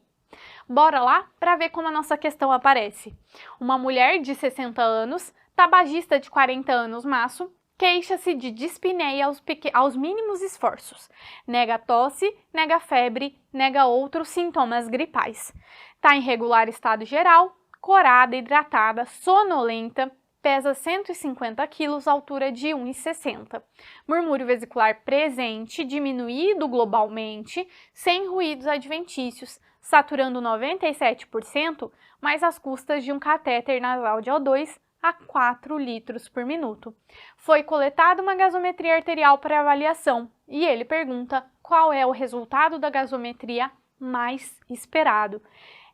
Bora lá para ver como a nossa questão aparece. Uma mulher de 60 anos, tabagista de 40 anos maço, queixa-se de dispneia aos mínimos esforços. Nega tosse, nega febre, nega outros sintomas gripais. Está em regular estado geral, corada, hidratada, sonolenta, pesa 150 kg, altura de 1,60. Murmúrio vesicular presente, diminuído globalmente, sem ruídos adventícios, saturando 97%, mas às custas de um catéter nasal de O2 a 4 litros por minuto. Foi coletada uma gasometria arterial para avaliação e ele pergunta qual é o resultado da gasometria mais esperado.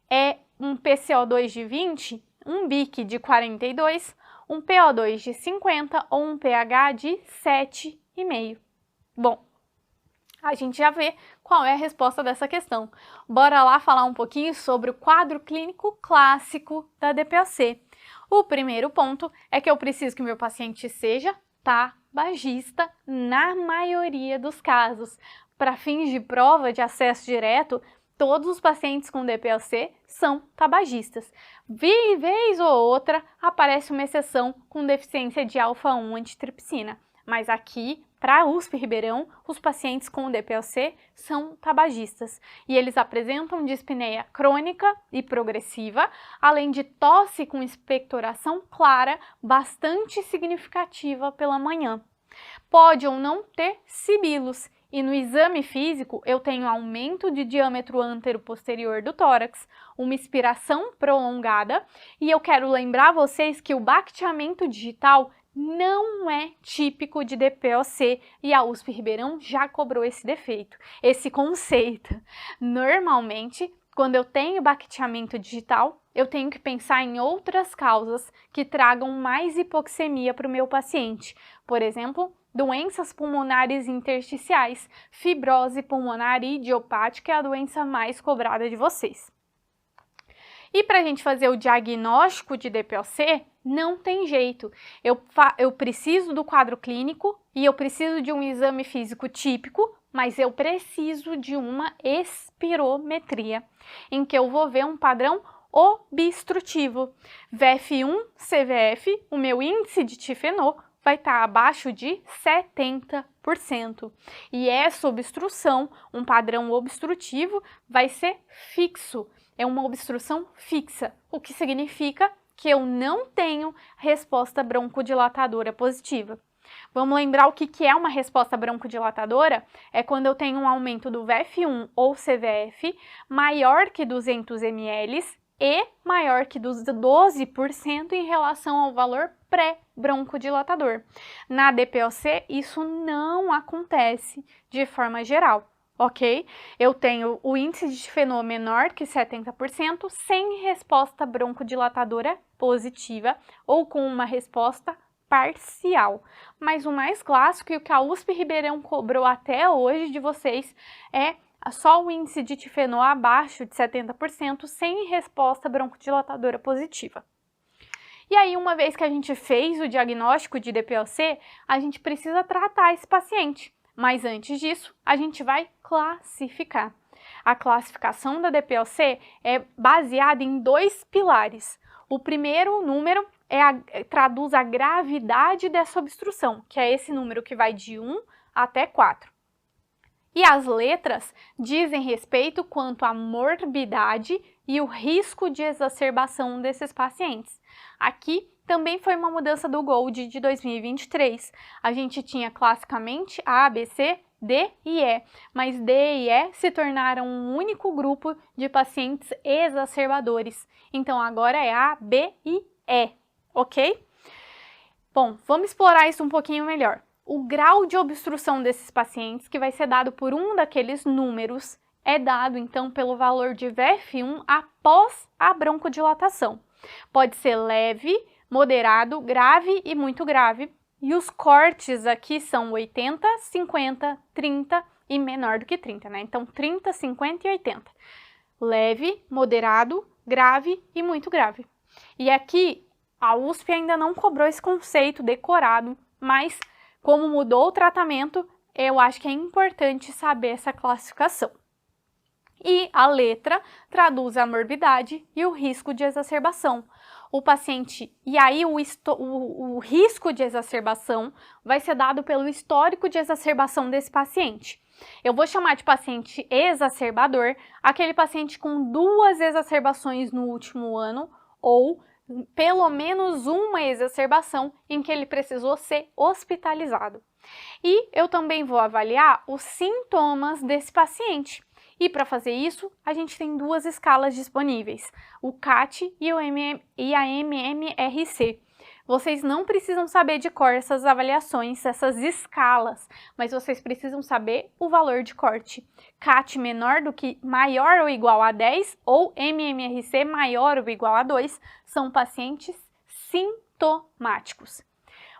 É um PCO2 de 20, um BIC de 42, um PO2 de 50 ou um pH de 7,5. Bom, a gente já vê qual é a resposta dessa questão. Bora lá falar um pouquinho sobre o quadro clínico clássico da DPOC. O primeiro ponto é que eu preciso que meu paciente seja tabagista na maioria dos casos. Para fins de prova de acesso direto, todos os pacientes com DPOC são tabagistas. Vez ou outra aparece uma exceção com deficiência de alfa-1 antitripsina, mas aqui, para a USP Ribeirão, os pacientes com DPOC são tabagistas e eles apresentam dispneia crônica e progressiva, além de tosse com expectoração clara bastante significativa pela manhã. Pode ou não ter sibilos. E no exame físico, eu tenho aumento de diâmetro antero-posterior do tórax, uma expiração prolongada, e eu quero lembrar vocês que o baqueamento digital não é típico de DPOC e a USP Ribeirão já cobrou esse defeito, esse conceito. Normalmente, quando eu tenho baqueamento digital, eu tenho que pensar em outras causas que tragam mais hipoxemia para o meu paciente. Por exemplo, doenças pulmonares intersticiais, fibrose pulmonar idiopática é a doença mais cobrada de vocês. E para a gente fazer o diagnóstico de DPOC, não tem jeito. Eu preciso do quadro clínico e eu preciso de um exame físico típico, mas eu preciso de uma espirometria, em que eu vou ver um padrão obstrutivo. VF1, CVF, o meu índice de tifenô, vai estar abaixo de 70%. E essa obstrução, um padrão obstrutivo, vai ser fixo. É uma obstrução fixa, o que significa que eu não tenho resposta broncodilatadora positiva. Vamos lembrar o que é uma resposta broncodilatadora? É quando eu tenho um aumento do VF1 ou CVF maior que 200 ml e maior que 12% em relação ao valor pré-broncodilatador. Na DPOC, isso não acontece de forma geral, ok? Eu tenho o índice de tifenô menor que 70% sem resposta broncodilatadora positiva ou com uma resposta parcial. Mas o mais clássico e o que a USP Ribeirão cobrou até hoje de vocês é só o índice de tifenô abaixo de 70% sem resposta broncodilatadora positiva. E aí, uma vez que a gente fez o diagnóstico de DPOC, a gente precisa tratar esse paciente. Mas antes disso, a gente vai classificar. A classificação da DPOC é baseada em 2 pilares. O primeiro número traduz a gravidade dessa obstrução, que é esse número que vai de 1 até 4. E as letras dizem respeito quanto à morbidade e o risco de exacerbação desses pacientes. Aqui também foi uma mudança do GOLD de 2023. A gente tinha classicamente A, B, C, D e E, mas D e E se tornaram um único grupo de pacientes exacerbadores. Então agora é A, B e E, ok? Bom, vamos explorar isso um pouquinho melhor. O grau de obstrução desses pacientes, que vai ser dado por um daqueles números, é dado então pelo valor de VF1 após a broncodilatação. Pode ser leve, moderado, grave e muito grave. E os cortes aqui são 80, 50, 30 e menor do que 30, né? Então 30, 50 e 80. Leve, moderado, grave e muito grave. E aqui a USP ainda não cobrou esse conceito decorado, mas como mudou o tratamento, eu acho que é importante saber essa classificação. E a letra traduz a morbidade e o risco de exacerbação. O paciente, e aí o risco de exacerbação vai ser dado pelo histórico de exacerbação desse paciente. Eu vou chamar de paciente exacerbador aquele paciente com 2 exacerbações no último ano ou pelo menos uma exacerbação em que ele precisou ser hospitalizado. E eu também vou avaliar os sintomas desse paciente. E para fazer isso, a gente tem duas escalas disponíveis, o CAT e a MMRC. Vocês não precisam saber de cor essas avaliações, essas escalas, mas vocês precisam saber o valor de corte. CAT maior ou igual a 10 ou MMRC maior ou igual a 2 são pacientes sintomáticos.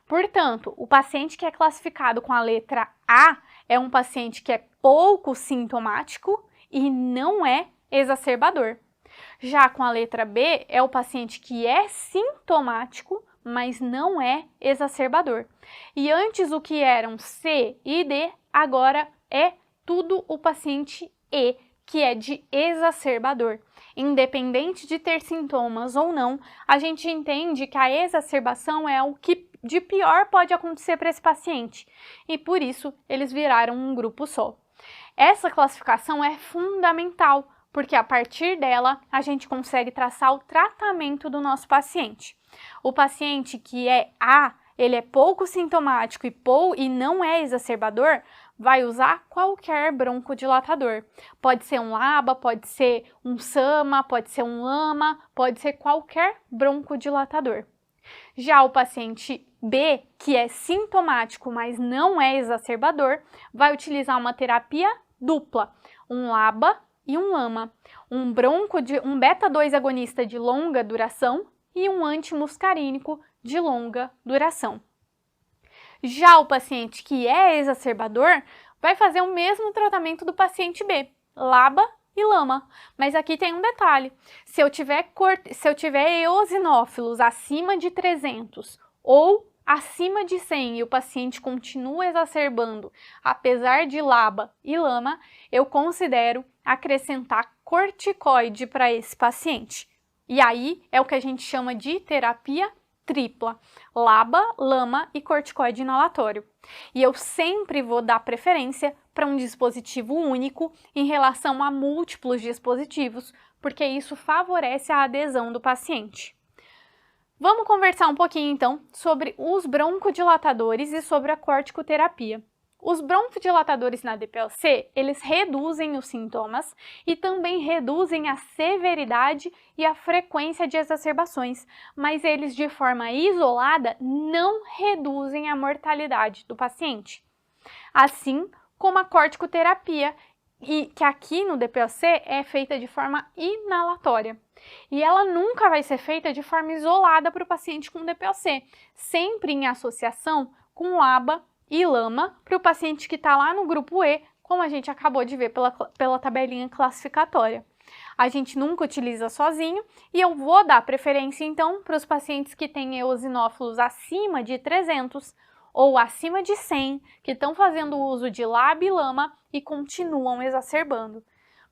Portanto, o paciente que é classificado com a letra A é um paciente que é pouco sintomático e não é exacerbador. Já com a letra B, é o paciente que é sintomático, mas não é exacerbador. E antes o que eram C e D, agora é tudo o paciente E, que é de exacerbador. Independente de ter sintomas ou não, a gente entende que a exacerbação é o que de pior pode acontecer para esse paciente, e por isso eles viraram um grupo só. Essa classificação é fundamental, porque a partir dela a gente consegue traçar o tratamento do nosso paciente. O paciente que é A, ele é pouco sintomático e não é exacerbador, vai usar qualquer broncodilatador. Pode ser um LABA, pode ser um SAMA, pode ser um LAMA, pode ser qualquer broncodilatador. Já o paciente B, que é sintomático, mas não é exacerbador, vai utilizar uma terapia dupla, um LABA e um LAMA, um beta-2 agonista de longa duração e um antimuscarínico de longa duração. Já o paciente que é exacerbador vai fazer o mesmo tratamento do paciente B, LABA e LAMA, mas aqui tem um detalhe: se eu tiver eosinófilos acima de 300 ou acima de 100 e o paciente continua exacerbando, apesar de LABA e LAMA, eu considero acrescentar corticoide para esse paciente. E aí é o que a gente chama de terapia tripla, LABA, LAMA e corticoide inalatório. E eu sempre vou dar preferência para um dispositivo único em relação a múltiplos dispositivos, porque isso favorece a adesão do paciente. Vamos conversar um pouquinho então sobre os broncodilatadores e sobre a corticoterapia. Os broncodilatadores na DPOC, eles reduzem os sintomas e também reduzem a severidade e a frequência de exacerbações, mas eles de forma isolada não reduzem a mortalidade do paciente. Assim como a corticoterapia, que aqui no DPOC é feita de forma inalatória. E ela nunca vai ser feita de forma isolada para o paciente com DPOC, sempre em associação com LABA e LAMA para o paciente que está lá no grupo E, como a gente acabou de ver pela tabelinha classificatória. A gente nunca utiliza sozinho e eu vou dar preferência então para os pacientes que têm eosinófilos acima de 300 ou acima de 100, que estão fazendo uso de LABA e LAMA e continuam exacerbando.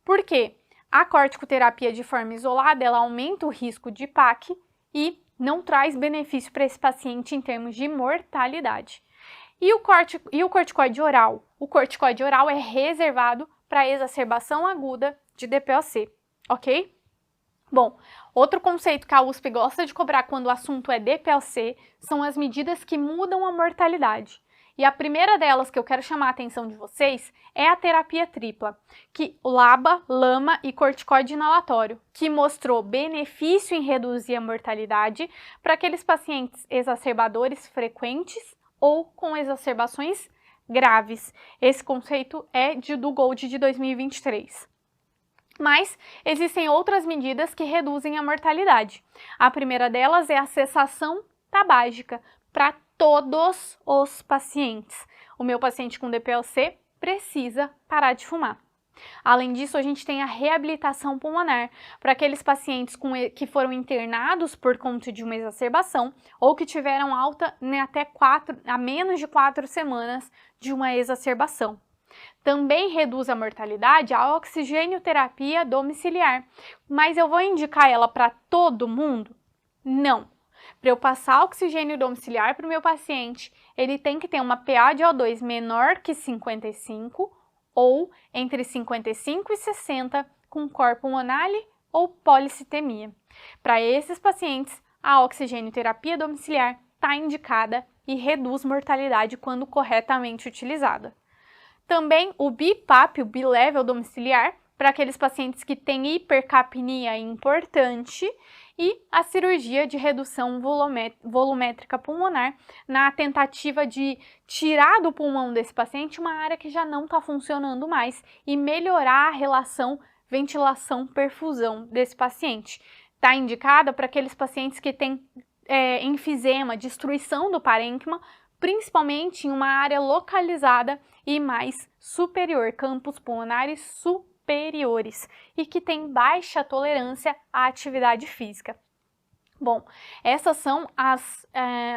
Por quê? A corticoterapia de forma isolada, ela aumenta o risco de PAC e não traz benefício para esse paciente em termos de mortalidade. E o corticoide oral? O corticoide oral é reservado para exacerbação aguda de DPOC, ok? Bom, outro conceito que a USP gosta de cobrar quando o assunto é DPOC são as medidas que mudam a mortalidade. E a primeira delas que eu quero chamar a atenção de vocês é a terapia tripla, que LABA, LAMA e corticoide inalatório, que mostrou benefício em reduzir a mortalidade para aqueles pacientes exacerbadores frequentes ou com exacerbações graves. Esse conceito é do GOLD de 2023. Mas existem outras medidas que reduzem a mortalidade. A primeira delas é a cessação tabágica para todos os pacientes. O meu paciente com DPOC precisa parar de fumar. Além disso, a gente tem a reabilitação pulmonar para aqueles pacientes que foram internados por conta de uma exacerbação ou que tiveram alta a menos de 4 semanas de uma exacerbação. Também reduz a mortalidade a oxigênio-terapia domiciliar, mas eu vou indicar ela para todo mundo? Não. Para eu passar oxigênio domiciliar para o meu paciente, ele tem que ter uma PA de O2 menor que 55 ou entre 55 e 60 com cor pulmonale ou policitemia. Para esses pacientes, a oxigênio-terapia domiciliar está indicada e reduz mortalidade quando corretamente utilizada. Também o BiPAP, o Bilevel domiciliar, para aqueles pacientes que têm hipercapnia importante, e a cirurgia de redução volumétrica pulmonar na tentativa de tirar do pulmão desse paciente uma área que já não está funcionando mais e melhorar a relação ventilação-perfusão desse paciente. Está indicada para aqueles pacientes que têm enfisema, destruição do parênquima, principalmente em uma área localizada e mais superior, campos pulmonares superiores, e que tem baixa tolerância à atividade física. Bom, essas são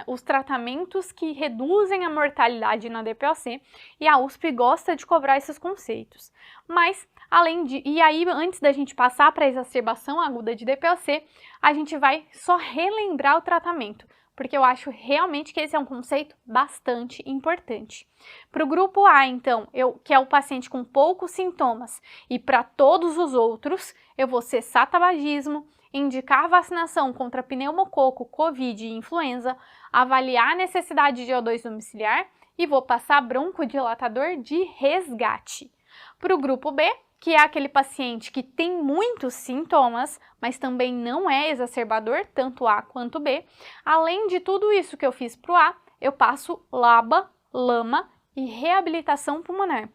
os tratamentos que reduzem a mortalidade na DPOC, e a USP gosta de cobrar esses conceitos. Mas, antes da gente passar para a exacerbação aguda de DPOC, a gente vai só relembrar o tratamento, porque eu acho realmente que esse é um conceito bastante importante. Para o grupo A, então, que é o paciente com poucos sintomas, e para todos os outros, eu vou cessar tabagismo, indicar vacinação contra pneumococo, covid e influenza, avaliar a necessidade de O2 domiciliar e vou passar broncodilatador de resgate. Para o grupo B, que é aquele paciente que tem muitos sintomas, mas também não é exacerbador, tanto A quanto B, além de tudo isso que eu fiz para o A, eu passo LABA, LAMA e reabilitação pulmonar.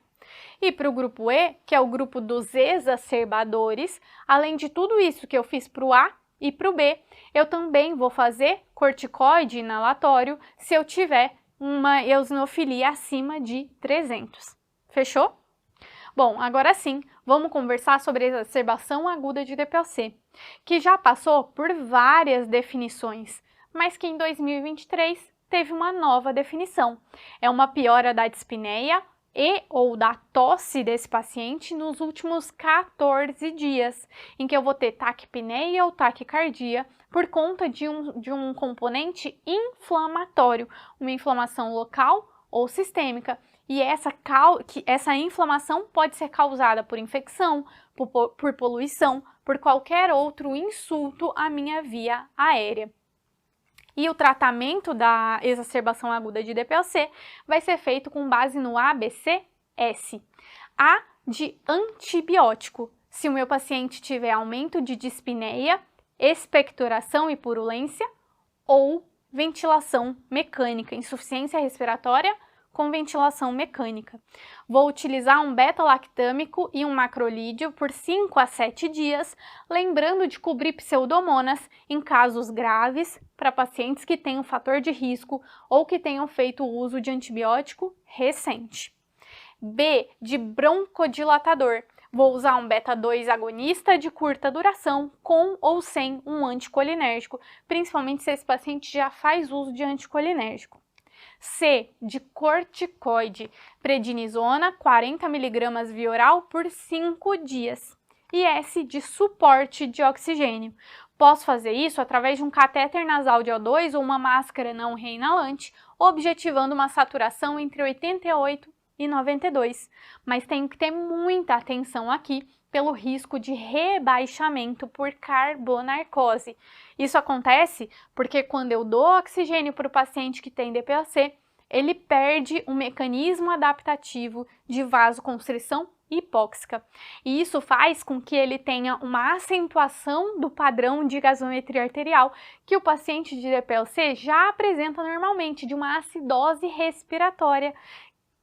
E para o grupo E, que é o grupo dos exacerbadores, além de tudo isso que eu fiz para o A e para o B, eu também vou fazer corticoide inalatório se eu tiver uma eosinofilia acima de 300. Fechou? Bom, agora sim, vamos conversar sobre a exacerbação aguda de DPOC, que já passou por várias definições, mas que em 2023 teve uma nova definição. É uma piora da dispneia ou da tosse desse paciente nos últimos 14 dias, em que eu vou ter taquipneia ou taquicardia por conta de um componente inflamatório, uma inflamação local ou sistêmica. E essa inflamação pode ser causada por infecção, por poluição, por qualquer outro insulto à minha via aérea. E o tratamento da exacerbação aguda de DPOC vai ser feito com base no ABCS. A de antibiótico, se o meu paciente tiver aumento de dispneia, expectoração e purulência, ou ventilação mecânica, insuficiência respiratória com ventilação mecânica. Vou utilizar um beta-lactâmico e um macrolídeo por 5 a 7 dias, lembrando de cobrir pseudomonas em casos graves para pacientes que tenham fator de risco ou que tenham feito uso de antibiótico recente. B, de broncodilatador. Vou usar um beta-2 agonista de curta duração, com ou sem um anticolinérgico, principalmente se esse paciente já faz uso de anticolinérgico. C, de corticoide, prednisona, 40 mg via oral por 5 dias. E S, de suporte de oxigênio. Posso fazer isso através de um catéter nasal de O2 ou uma máscara não reinalante, objetivando uma saturação entre 88 e 92. Mas tenho que ter muita atenção aqui pelo risco de rebaixamento por carbonarcose. Isso acontece porque quando eu dou oxigênio para o paciente que tem DPOC, ele perde um mecanismo adaptativo de vasoconstrição hipóxica. E isso faz com que ele tenha uma acentuação do padrão de gasometria arterial que o paciente de DPOC já apresenta normalmente, de uma acidose respiratória.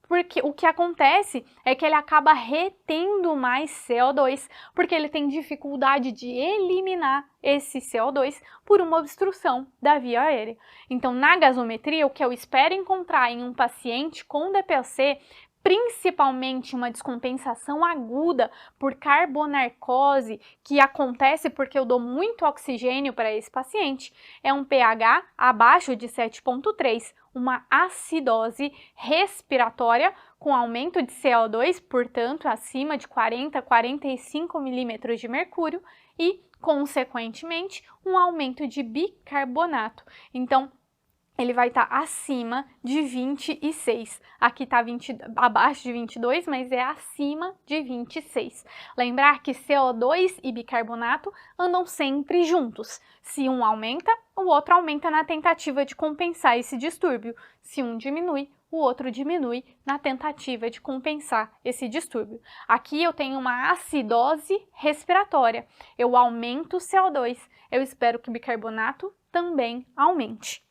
Porque o que acontece é que ele acaba retendo mais CO2, porque ele tem dificuldade de eliminar esse CO2 por uma obstrução da via aérea. Então, na gasometria, o que eu espero encontrar em um paciente com DPOC, principalmente uma descompensação aguda por carbonarcose, que acontece porque eu dou muito oxigênio para esse paciente, é um pH abaixo de 7,3, uma acidose respiratória com aumento de CO2, portanto, acima de 40 a 45 milímetros de mercúrio e, consequentemente, um aumento de bicarbonato. Então, ele vai estar acima de 26. Aqui está abaixo de 22, mas é acima de 26. Lembrar que CO2 e bicarbonato andam sempre juntos. Se um aumenta, o outro aumenta na tentativa de compensar esse distúrbio. Se um diminui, o outro diminui na tentativa de compensar esse distúrbio. Aqui eu tenho uma acidose respiratória. Eu aumento o CO2. Eu espero que o bicarbonato também aumente.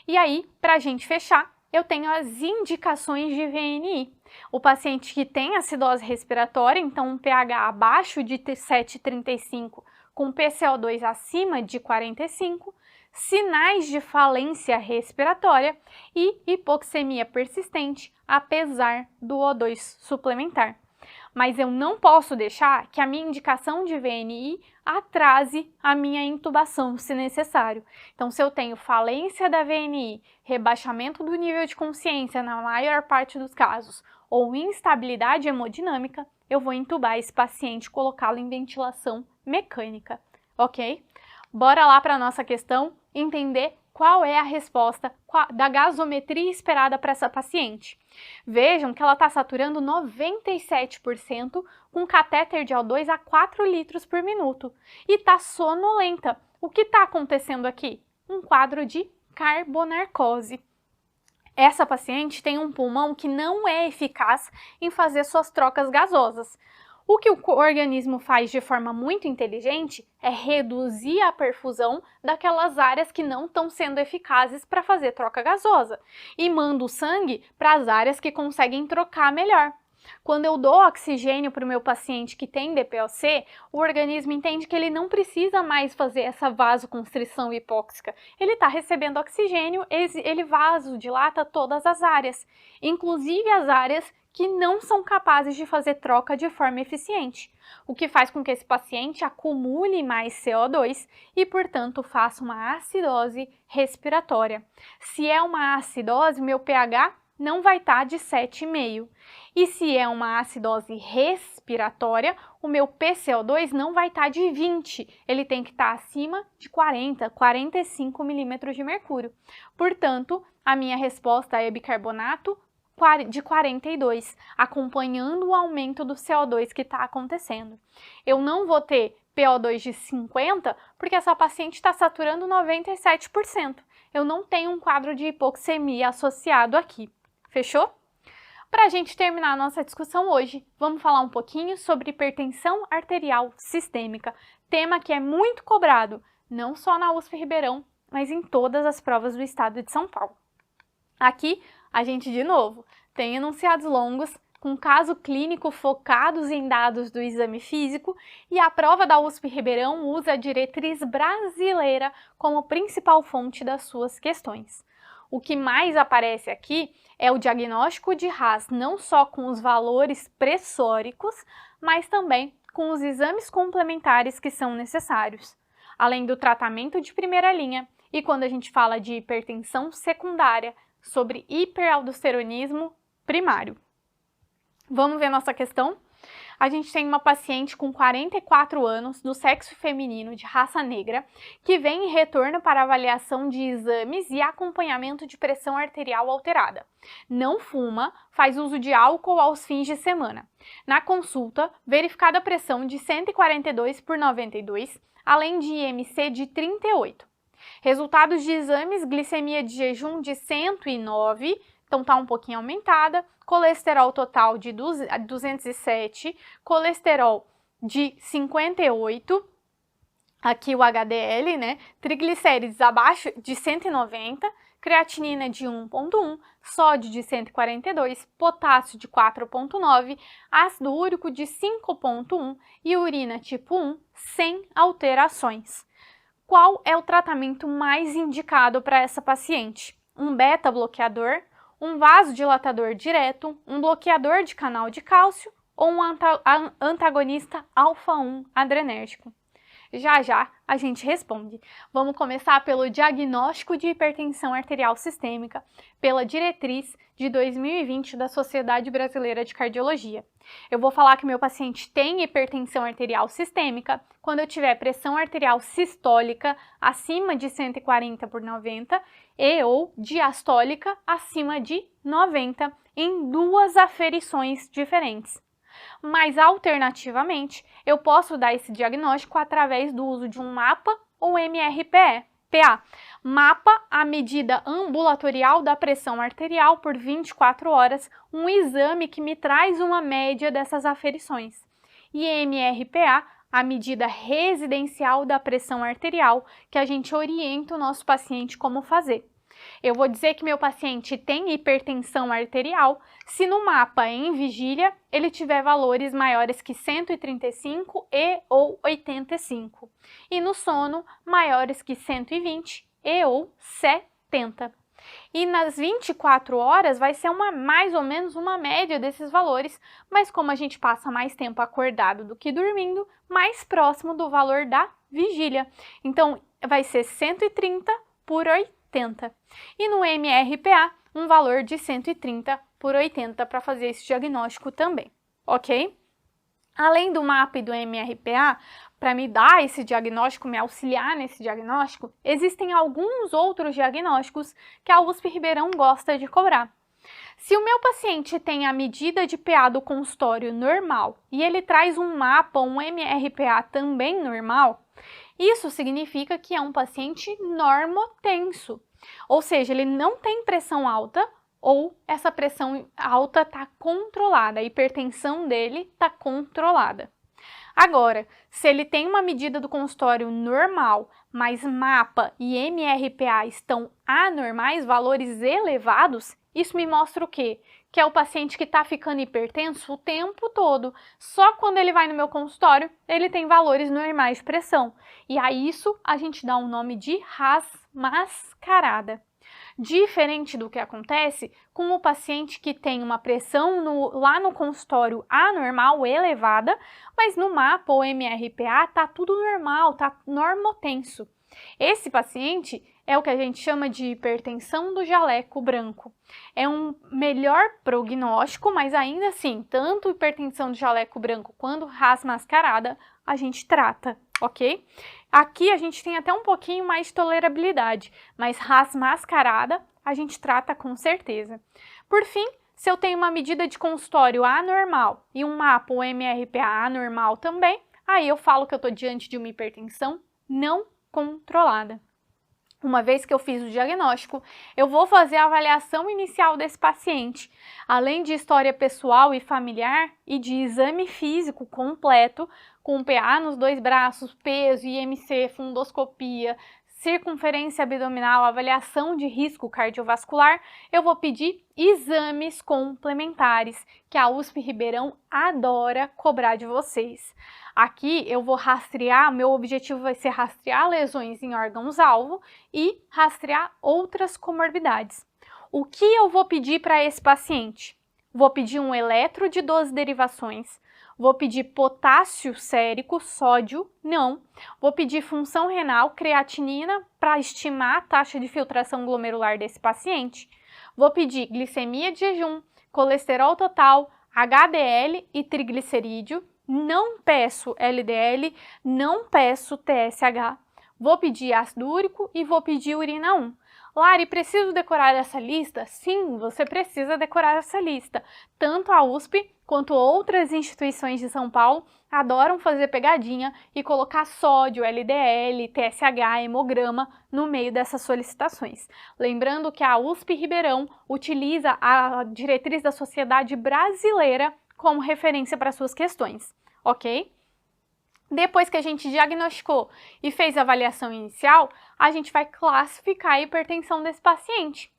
E aí, para a gente fechar, eu tenho as indicações de VNI. O paciente que tem acidose respiratória, então um pH abaixo de 7,35 com PCO2 acima de 45, sinais de falência respiratória e hipoxemia persistente, apesar do O2 suplementar. Mas eu não posso deixar que a minha indicação de VNI atrase a minha intubação, se necessário. Então, se eu tenho falência da VNI, rebaixamento do nível de consciência na maior parte dos casos, ou instabilidade hemodinâmica, eu vou intubar esse paciente e colocá-lo em ventilação mecânica, ok? Bora lá para a nossa questão, entender qual é a resposta da gasometria esperada para essa paciente. Vejam que ela está saturando 97% com catéter de O2 a 4 litros por minuto e está sonolenta. O que está acontecendo aqui? Um quadro de carbonarcose. Essa paciente tem um pulmão que não é eficaz em fazer suas trocas gasosas. O que o organismo faz de forma muito inteligente é reduzir a perfusão daquelas áreas que não estão sendo eficazes para fazer troca gasosa e manda o sangue para as áreas que conseguem trocar melhor. Quando eu dou oxigênio para o meu paciente que tem DPOC, o organismo entende que ele não precisa mais fazer essa vasoconstrição hipóxica. Ele está recebendo oxigênio, ele vasodilata todas as áreas, inclusive as áreas que não são capazes de fazer troca de forma eficiente, o que faz com que esse paciente acumule mais CO2 e, portanto, faça uma acidose respiratória. Se é uma acidose, meu pH não vai estar de 7,5. E se é uma acidose respiratória, o meu PCO2 não vai estar de 20. Ele tem que estar acima de 40, 45 milímetros de mercúrio. Portanto, a minha resposta é bicarbonato de 42, acompanhando o aumento do CO2 que está acontecendo. Eu não vou ter PO2 de 50, porque essa paciente está saturando 97%. Eu não tenho um quadro de hipoxemia associado aqui. Fechou? Para a gente terminar a nossa discussão hoje, vamos falar um pouquinho sobre hipertensão arterial sistêmica, tema que é muito cobrado, não só na USP Ribeirão, mas em todas as provas do estado de São Paulo. Aqui, a gente, de novo, tem enunciados longos, com caso clínico focados em dados do exame físico, e a prova da USP Ribeirão usa a diretriz brasileira como principal fonte das suas questões. O que mais aparece aqui é o diagnóstico de RAS, não só com os valores pressóricos, mas também com os exames complementares que são necessários, além do tratamento de primeira linha, e quando a gente fala de hipertensão secundária, sobre hiperaldosteronismo primário. Vamos ver nossa questão? A gente tem uma paciente com 44 anos, do sexo feminino, de raça negra, que vem em retorno para avaliação de exames e acompanhamento de pressão arterial alterada. Não fuma, faz uso de álcool aos fins de semana. Na consulta, verificada a pressão de 142/92, além de IMC de 38. Resultados de exames, glicemia de jejum de 109, então está um pouquinho aumentada, colesterol total de 207, colesterol de 58, aqui o HDL, né? Triglicérides abaixo de 190, creatinina de 1,1, sódio de 142, potássio de 4,9, ácido úrico de 5,1 e urina tipo 1 sem alterações. Qual é o tratamento mais indicado para essa paciente? Um beta-bloqueador, um vasodilatador direto, um bloqueador de canal de cálcio ou um antagonista alfa-1 adrenérgico? Já já a gente responde. Vamos começar pelo diagnóstico de hipertensão arterial sistêmica, pela diretriz de 2020 da Sociedade Brasileira de Cardiologia. Eu vou falar que meu paciente tem hipertensão arterial sistêmica quando eu tiver pressão arterial sistólica acima de 140/90 e ou diastólica acima de 90 em duas aferições diferentes. Mas, alternativamente, eu posso dar esse diagnóstico através do uso de um mapa ou MRPA. Mapa, a medida ambulatorial da pressão arterial por 24 horas, um exame que me traz uma média dessas aferições. E MRPA, a medida residencial da pressão arterial, que a gente orienta o nosso paciente como fazer. Eu vou dizer que meu paciente tem hipertensão arterial se no mapa em vigília ele tiver valores maiores que 135 e ou 85 e no sono maiores que 120 e ou 70. E nas 24 horas vai ser mais ou menos uma média desses valores, mas como a gente passa mais tempo acordado do que dormindo, mais próximo do valor da vigília. Então vai ser 130/80. E no MRPA, um valor de 130/80 para fazer esse diagnóstico também, ok? Além do mapa e do MRPA, para me dar esse diagnóstico, me auxiliar nesse diagnóstico, existem alguns outros diagnósticos que a USP Ribeirão gosta de cobrar. Se o meu paciente tem a medida de PA do consultório normal e ele traz um mapa, um MRPA também normal, isso significa que é um paciente normotenso, ou seja, ele não tem pressão alta ou essa pressão alta está controlada, a hipertensão dele está controlada. Agora, se ele tem uma medida do consultório normal, mas mapa e MRPA estão anormais, valores elevados, isso me mostra o quê? Que é o paciente que está ficando hipertenso o tempo todo. Só quando ele vai no meu consultório, ele tem valores normais de pressão. E a isso a gente dá um nome de RAS mascarada. Diferente do que acontece com o paciente que tem uma pressão lá no consultório anormal elevada, mas no mapa ou MRPA tá tudo normal, tá normotenso. Esse paciente é o que a gente chama de hipertensão do jaleco branco. É um melhor prognóstico, mas ainda assim, tanto hipertensão do jaleco branco quanto RAS mascarada, a gente trata, ok? Aqui a gente tem até um pouquinho mais de tolerabilidade, mas RAS mascarada a gente trata com certeza. Por fim, se eu tenho uma medida de consultório anormal e um mapa ou MRPA anormal também, aí eu falo que eu estou diante de uma hipertensão não controlada. Uma vez que eu fiz o diagnóstico, eu vou fazer a avaliação inicial desse paciente, além de história pessoal e familiar e de exame físico completo, com PA nos 2 braços, peso, IMC, fundoscopia, circunferência abdominal, avaliação de risco cardiovascular, eu vou pedir exames complementares, que a USP Ribeirão adora cobrar de vocês. Aqui eu vou rastrear, meu objetivo vai ser rastrear lesões em órgãos-alvo e rastrear outras comorbidades. O que eu vou pedir para esse paciente? Vou pedir um eletro de 12 derivações, vou pedir potássio sérico, sódio, não. Vou pedir função renal, creatinina, para estimar a taxa de filtração glomerular desse paciente. Vou pedir glicemia de jejum, colesterol total, HDL e triglicerídeo. Não peço LDL, não peço TSH. Vou pedir ácido úrico e vou pedir urina 1. Lari, preciso decorar essa lista? Sim, você precisa decorar essa lista. Tanto a USP quanto outras instituições de São Paulo adoram fazer pegadinha e colocar sódio, LDL, TSH, hemograma no meio dessas solicitações. Lembrando que a USP Ribeirão utiliza a diretriz da Sociedade Brasileira como referência para suas questões, ok? Depois que a gente diagnosticou e fez a avaliação inicial, a gente vai classificar a hipertensão desse paciente.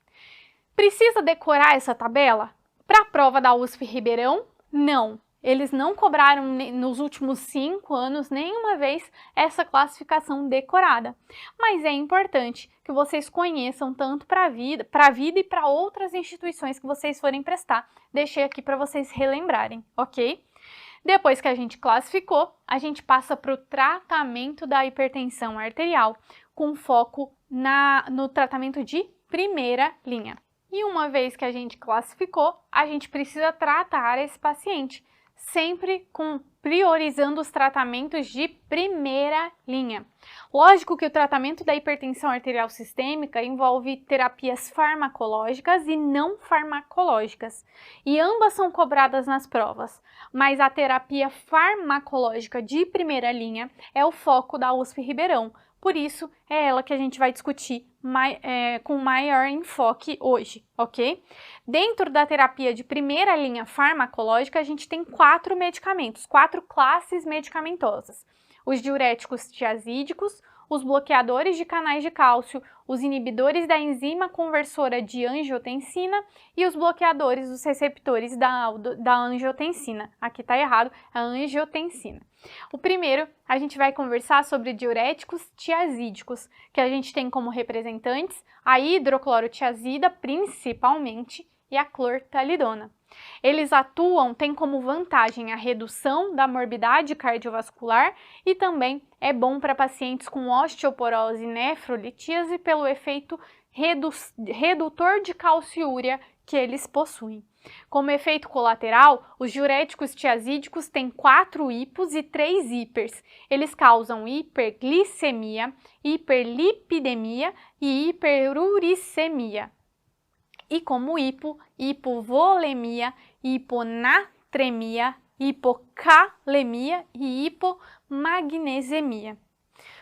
Precisa decorar essa tabela? Para a prova da USP Ribeirão, não. Eles não cobraram nos últimos 5 anos nenhuma vez essa classificação decorada. Mas é importante que vocês conheçam tanto para a vida e para outras instituições que vocês forem prestar. Deixei aqui para vocês relembrarem, ok? Depois que a gente classificou, a gente passa para o tratamento da hipertensão arterial, com foco no tratamento de primeira linha. E uma vez que a gente classificou, a gente precisa tratar esse paciente, sempre priorizando os tratamentos de primeira linha. Lógico que o tratamento da hipertensão arterial sistêmica envolve terapias farmacológicas e não farmacológicas, e ambas são cobradas nas provas, mas a terapia farmacológica de primeira linha é o foco da USP Ribeirão, por isso é ela que a gente vai discutir com maior enfoque hoje, ok? Dentro da terapia de primeira linha farmacológica, a gente tem 4 medicamentos, 4 classes medicamentosas. Os diuréticos tiazídicos, os bloqueadores de canais de cálcio, os inibidores da enzima conversora de angiotensina e os bloqueadores dos receptores da angiotensina. Aqui tá errado, a angiotensina. O primeiro, a gente vai conversar sobre diuréticos tiazídicos, que a gente tem como representantes a hidroclorotiazida, principalmente, e a clortalidona. Eles têm como vantagem a redução da morbidade cardiovascular e também é bom para pacientes com osteoporose e nefrolitíase pelo efeito redutor de calciúria que eles possuem. Como efeito colateral, os diuréticos tiazídicos têm 4 hipos e 3 hipers. Eles causam hiperglicemia, hiperlipidemia e hiperuricemia. E como hipovolemia, hiponatremia, hipocalemia e hipomagnesemia.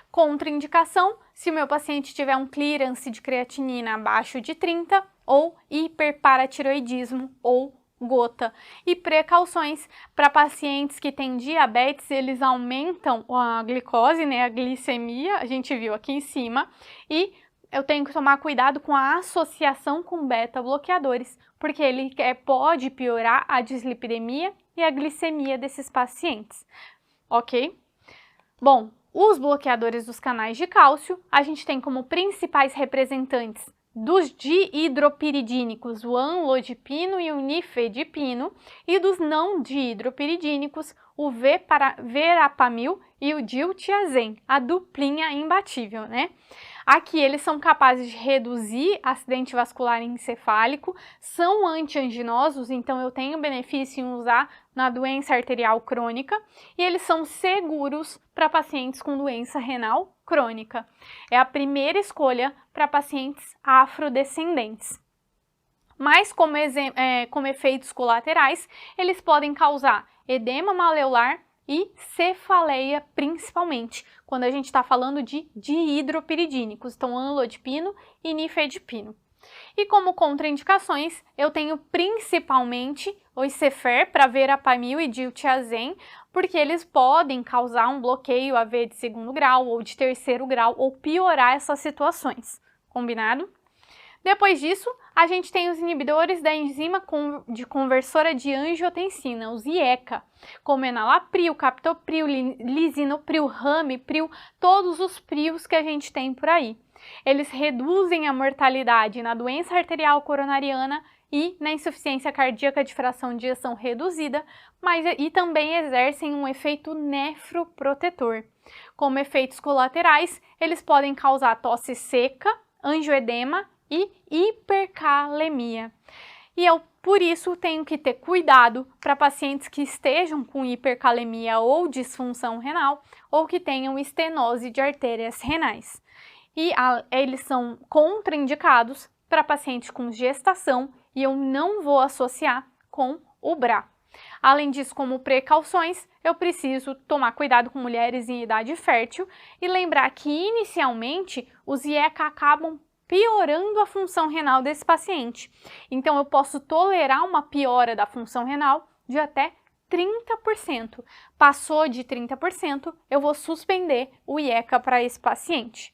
Contraindicação, se o meu paciente tiver um clearance de creatinina abaixo de 30 ou hiperparatiroidismo ou gota. E precauções para pacientes que têm diabetes, eles aumentam a glicose, né, a glicemia, a gente viu aqui em cima, e eu tenho que tomar cuidado com a associação com beta-bloqueadores, porque ele pode piorar a dislipidemia e a glicemia desses pacientes, ok? Bom, os bloqueadores dos canais de cálcio, a gente tem como principais representantes dos dihidropiridínicos, o amlodipino e o nifedipino, e dos não dihidropiridínicos, o verapamil e o diltiazem, a duplinha imbatível, né? Aqui eles são capazes de reduzir acidente vascular encefálico, são antianginosos, então eu tenho benefício em usar na doença arterial crônica, e eles são seguros para pacientes com doença renal crônica. É a primeira escolha para pacientes afrodescendentes. Mas como efeitos colaterais, eles podem causar edema maleolar e cefaleia, principalmente, quando a gente está falando de dihidropiridínicos, então amlodipino e nifedipino. E como contraindicações, eu tenho principalmente o Icefer para verapamil e diltiazem, porque eles podem causar um bloqueio AV de 2º grau ou de 3º grau ou piorar essas situações, combinado? Depois disso, a gente tem os inibidores da enzima de conversora de angiotensina, os IECA, como enalapril, captopril, lisinopril, ramipril, todos os prios que a gente tem por aí. Eles reduzem a mortalidade na doença arterial coronariana e na insuficiência cardíaca de fração de ejeção reduzida, e também exercem um efeito nefroprotetor. Como efeitos colaterais, eles podem causar tosse seca, angioedema e hipercalemia. E eu, por isso, tenho que ter cuidado para pacientes que estejam com hipercalemia ou disfunção renal ou que tenham estenose de artérias renais. E eles são contraindicados para pacientes com gestação e eu não vou associar com o BRA. Além disso, como precauções, eu preciso tomar cuidado com mulheres em idade fértil e lembrar que, inicialmente, os IECA acabam piorando a função renal desse paciente. Então, eu posso tolerar uma piora da função renal de até 30%. Passou de 30%, eu vou suspender o IECA para esse paciente.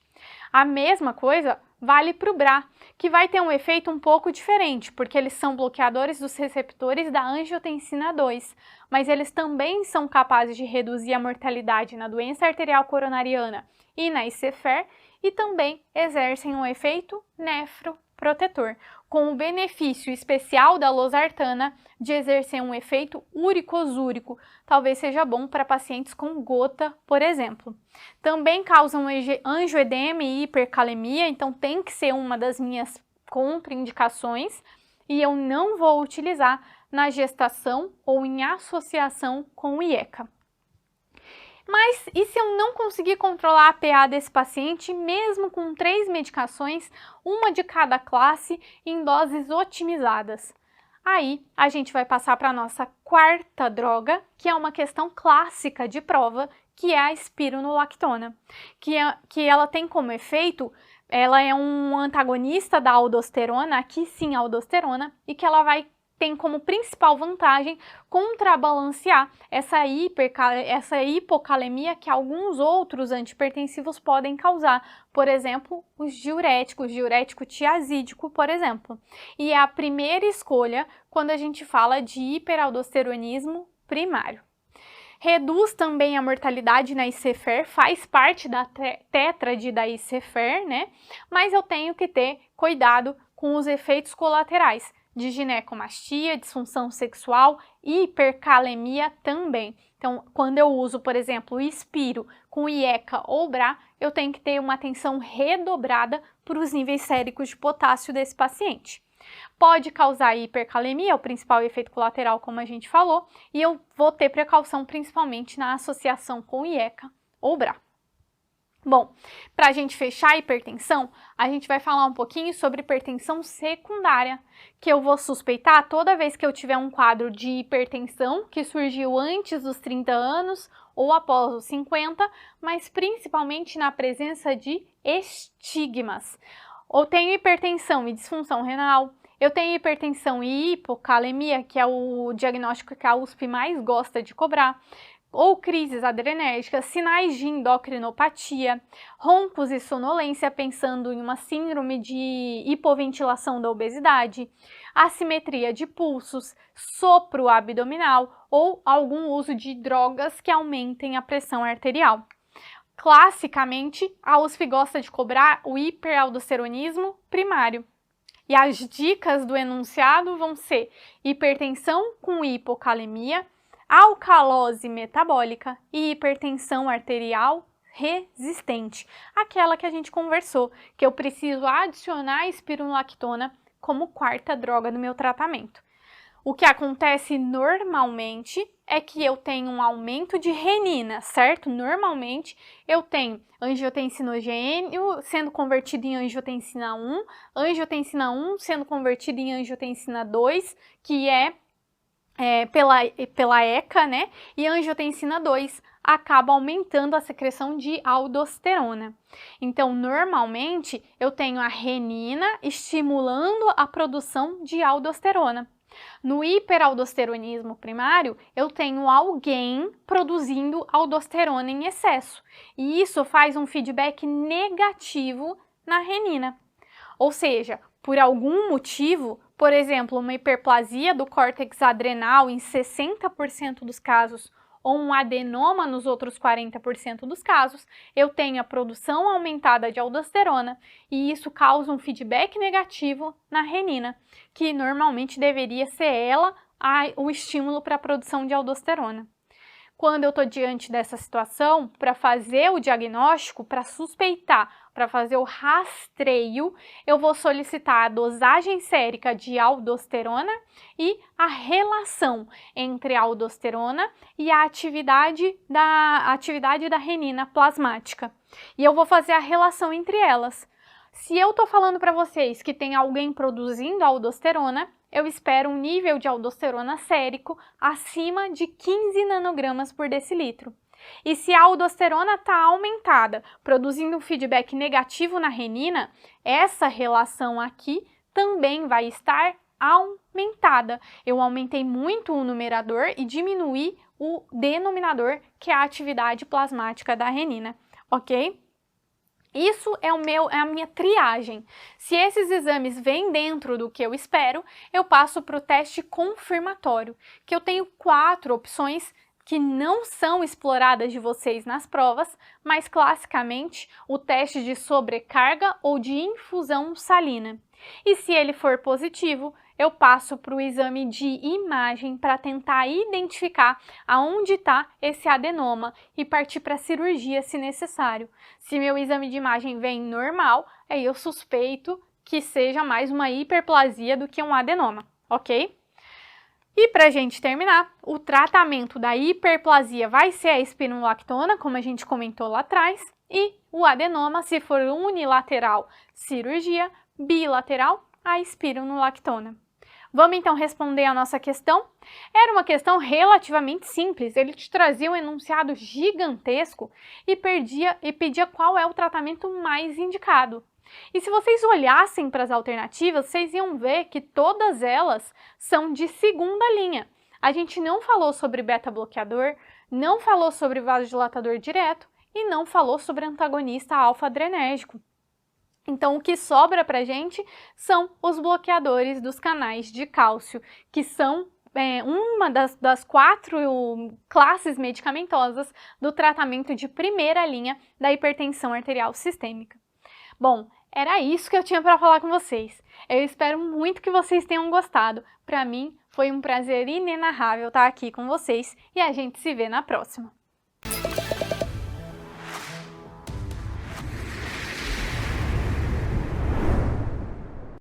A mesma coisa vale para o BRA, que vai ter um efeito um pouco diferente, porque eles são bloqueadores dos receptores da angiotensina 2, mas eles também são capazes de reduzir a mortalidade na doença arterial coronariana e na ICFER, e também exercem um efeito nefroprotetor. com o benefício especial da losartana de exercer um efeito úrico-osúrico, talvez seja bom para pacientes com gota, por exemplo. Também causam angioedema e hipercalemia, então tem que ser uma das minhas contraindicações e eu não vou utilizar na gestação ou em associação com o IECA. Mas e se eu não conseguir controlar a PA desse paciente, mesmo com 3 medicações, uma de cada classe, em doses otimizadas? Aí a gente vai passar para a nossa quarta droga, que é uma questão clássica de prova, que é a espironolactona, que ela tem como efeito, ela é um antagonista da aldosterona, aqui sim a aldosterona, e que ela tem como principal vantagem contrabalancear essa hipocalemia que alguns outros antihipertensivos podem causar, por exemplo, o diurético tiazídico, por exemplo. E é a primeira escolha quando a gente fala de hiperaldosteronismo primário. Reduz também a mortalidade na ICFER, faz parte da tétrade da ICFER, né? Mas eu tenho que ter cuidado com os efeitos colaterais de ginecomastia, disfunção sexual e hipercalemia também. Então, quando eu uso, por exemplo, o Spiro com IECA ou BRA, eu tenho que ter uma atenção redobrada para os níveis séricos de potássio desse paciente. Pode causar hipercalemia, o principal efeito colateral, como a gente falou, e eu vou ter precaução principalmente na associação com IECA ou BRA. Bom, para a gente fechar a hipertensão, a gente vai falar um pouquinho sobre hipertensão secundária, que eu vou suspeitar toda vez que eu tiver um quadro de hipertensão que surgiu antes dos 30 anos ou após os 50, mas principalmente na presença de estigmas. Eu tenho hipertensão e disfunção renal, eu tenho hipertensão e hipocalemia, que é o diagnóstico que a USP mais gosta de cobrar, ou crises adrenérgicas, sinais de endocrinopatia, roncos e sonolência, pensando em uma síndrome de hipoventilação da obesidade, assimetria de pulsos, sopro abdominal ou algum uso de drogas que aumentem a pressão arterial. Classicamente, a USP gosta de cobrar o hiperaldosteronismo primário. E as dicas do enunciado vão ser hipertensão com hipocalemia, alcalose metabólica e hipertensão arterial resistente, aquela que a gente conversou, que eu preciso adicionar a espironolactona como quarta droga no meu tratamento. O que acontece normalmente é que eu tenho um aumento de renina, certo? Normalmente eu tenho angiotensinogênio sendo convertido em angiotensina 1, angiotensina 1 sendo convertida em angiotensina 2, que é pela ECA, né? E a angiotensina 2 acaba aumentando a secreção de aldosterona. Então, normalmente, eu tenho a renina estimulando a produção de aldosterona. No hiperaldosteronismo primário, eu tenho alguém produzindo aldosterona em excesso. E isso faz um feedback negativo na renina. Ou seja, por algum motivo, por exemplo, uma hiperplasia do córtex adrenal em 60% dos casos ou um adenoma nos outros 40% dos casos, eu tenho a produção aumentada de aldosterona e isso causa um feedback negativo na renina, que normalmente deveria ser ela o estímulo para a produção de aldosterona. Quando eu estou diante dessa situação, para fazer o diagnóstico, para suspeitar, para fazer o rastreio, eu vou solicitar a dosagem sérica de aldosterona e a relação entre a aldosterona e a atividade da renina plasmática. E eu vou fazer a relação entre elas. Se eu estou falando para vocês que tem alguém produzindo aldosterona, eu espero um nível de aldosterona sérico acima de 15 nanogramas por decilitro. E se a aldosterona está aumentada, produzindo um feedback negativo na renina, essa relação aqui também vai estar aumentada. Eu aumentei muito o numerador e diminuí o denominador, que é a atividade plasmática da renina, ok? Isso é a minha triagem. Se esses exames vêm dentro do que eu espero, eu passo para o teste confirmatório, que eu tenho 4 opções que não são exploradas de vocês nas provas, mas classicamente o teste de sobrecarga ou de infusão salina. E se ele for positivo, eu passo para o exame de imagem para tentar identificar aonde está esse adenoma e partir para a cirurgia se necessário. Se meu exame de imagem vem normal, aí eu suspeito que seja mais uma hiperplasia do que um adenoma, ok? E para a gente terminar, o tratamento da hiperplasia vai ser a espironolactona, como a gente comentou lá atrás, e o adenoma, se for unilateral, cirurgia, bilateral, a espironolactona. Vamos então responder a nossa questão? Era uma questão relativamente simples, ele te trazia um enunciado gigantesco e pedia qual é o tratamento mais indicado. E se vocês olhassem para as alternativas, vocês iam ver que todas elas são de segunda linha. A gente não falou sobre beta-bloqueador, não falou sobre vasodilatador direto e não falou sobre antagonista alfa-adrenérgico. Então, o que sobra para a gente são os bloqueadores dos canais de cálcio, que são uma das 4 classes medicamentosas do tratamento de primeira linha da hipertensão arterial sistêmica. Bom, era isso que eu tinha para falar com vocês. Eu espero muito que vocês tenham gostado. Para mim, foi um prazer inenarrável estar aqui com vocês e a gente se vê na próxima.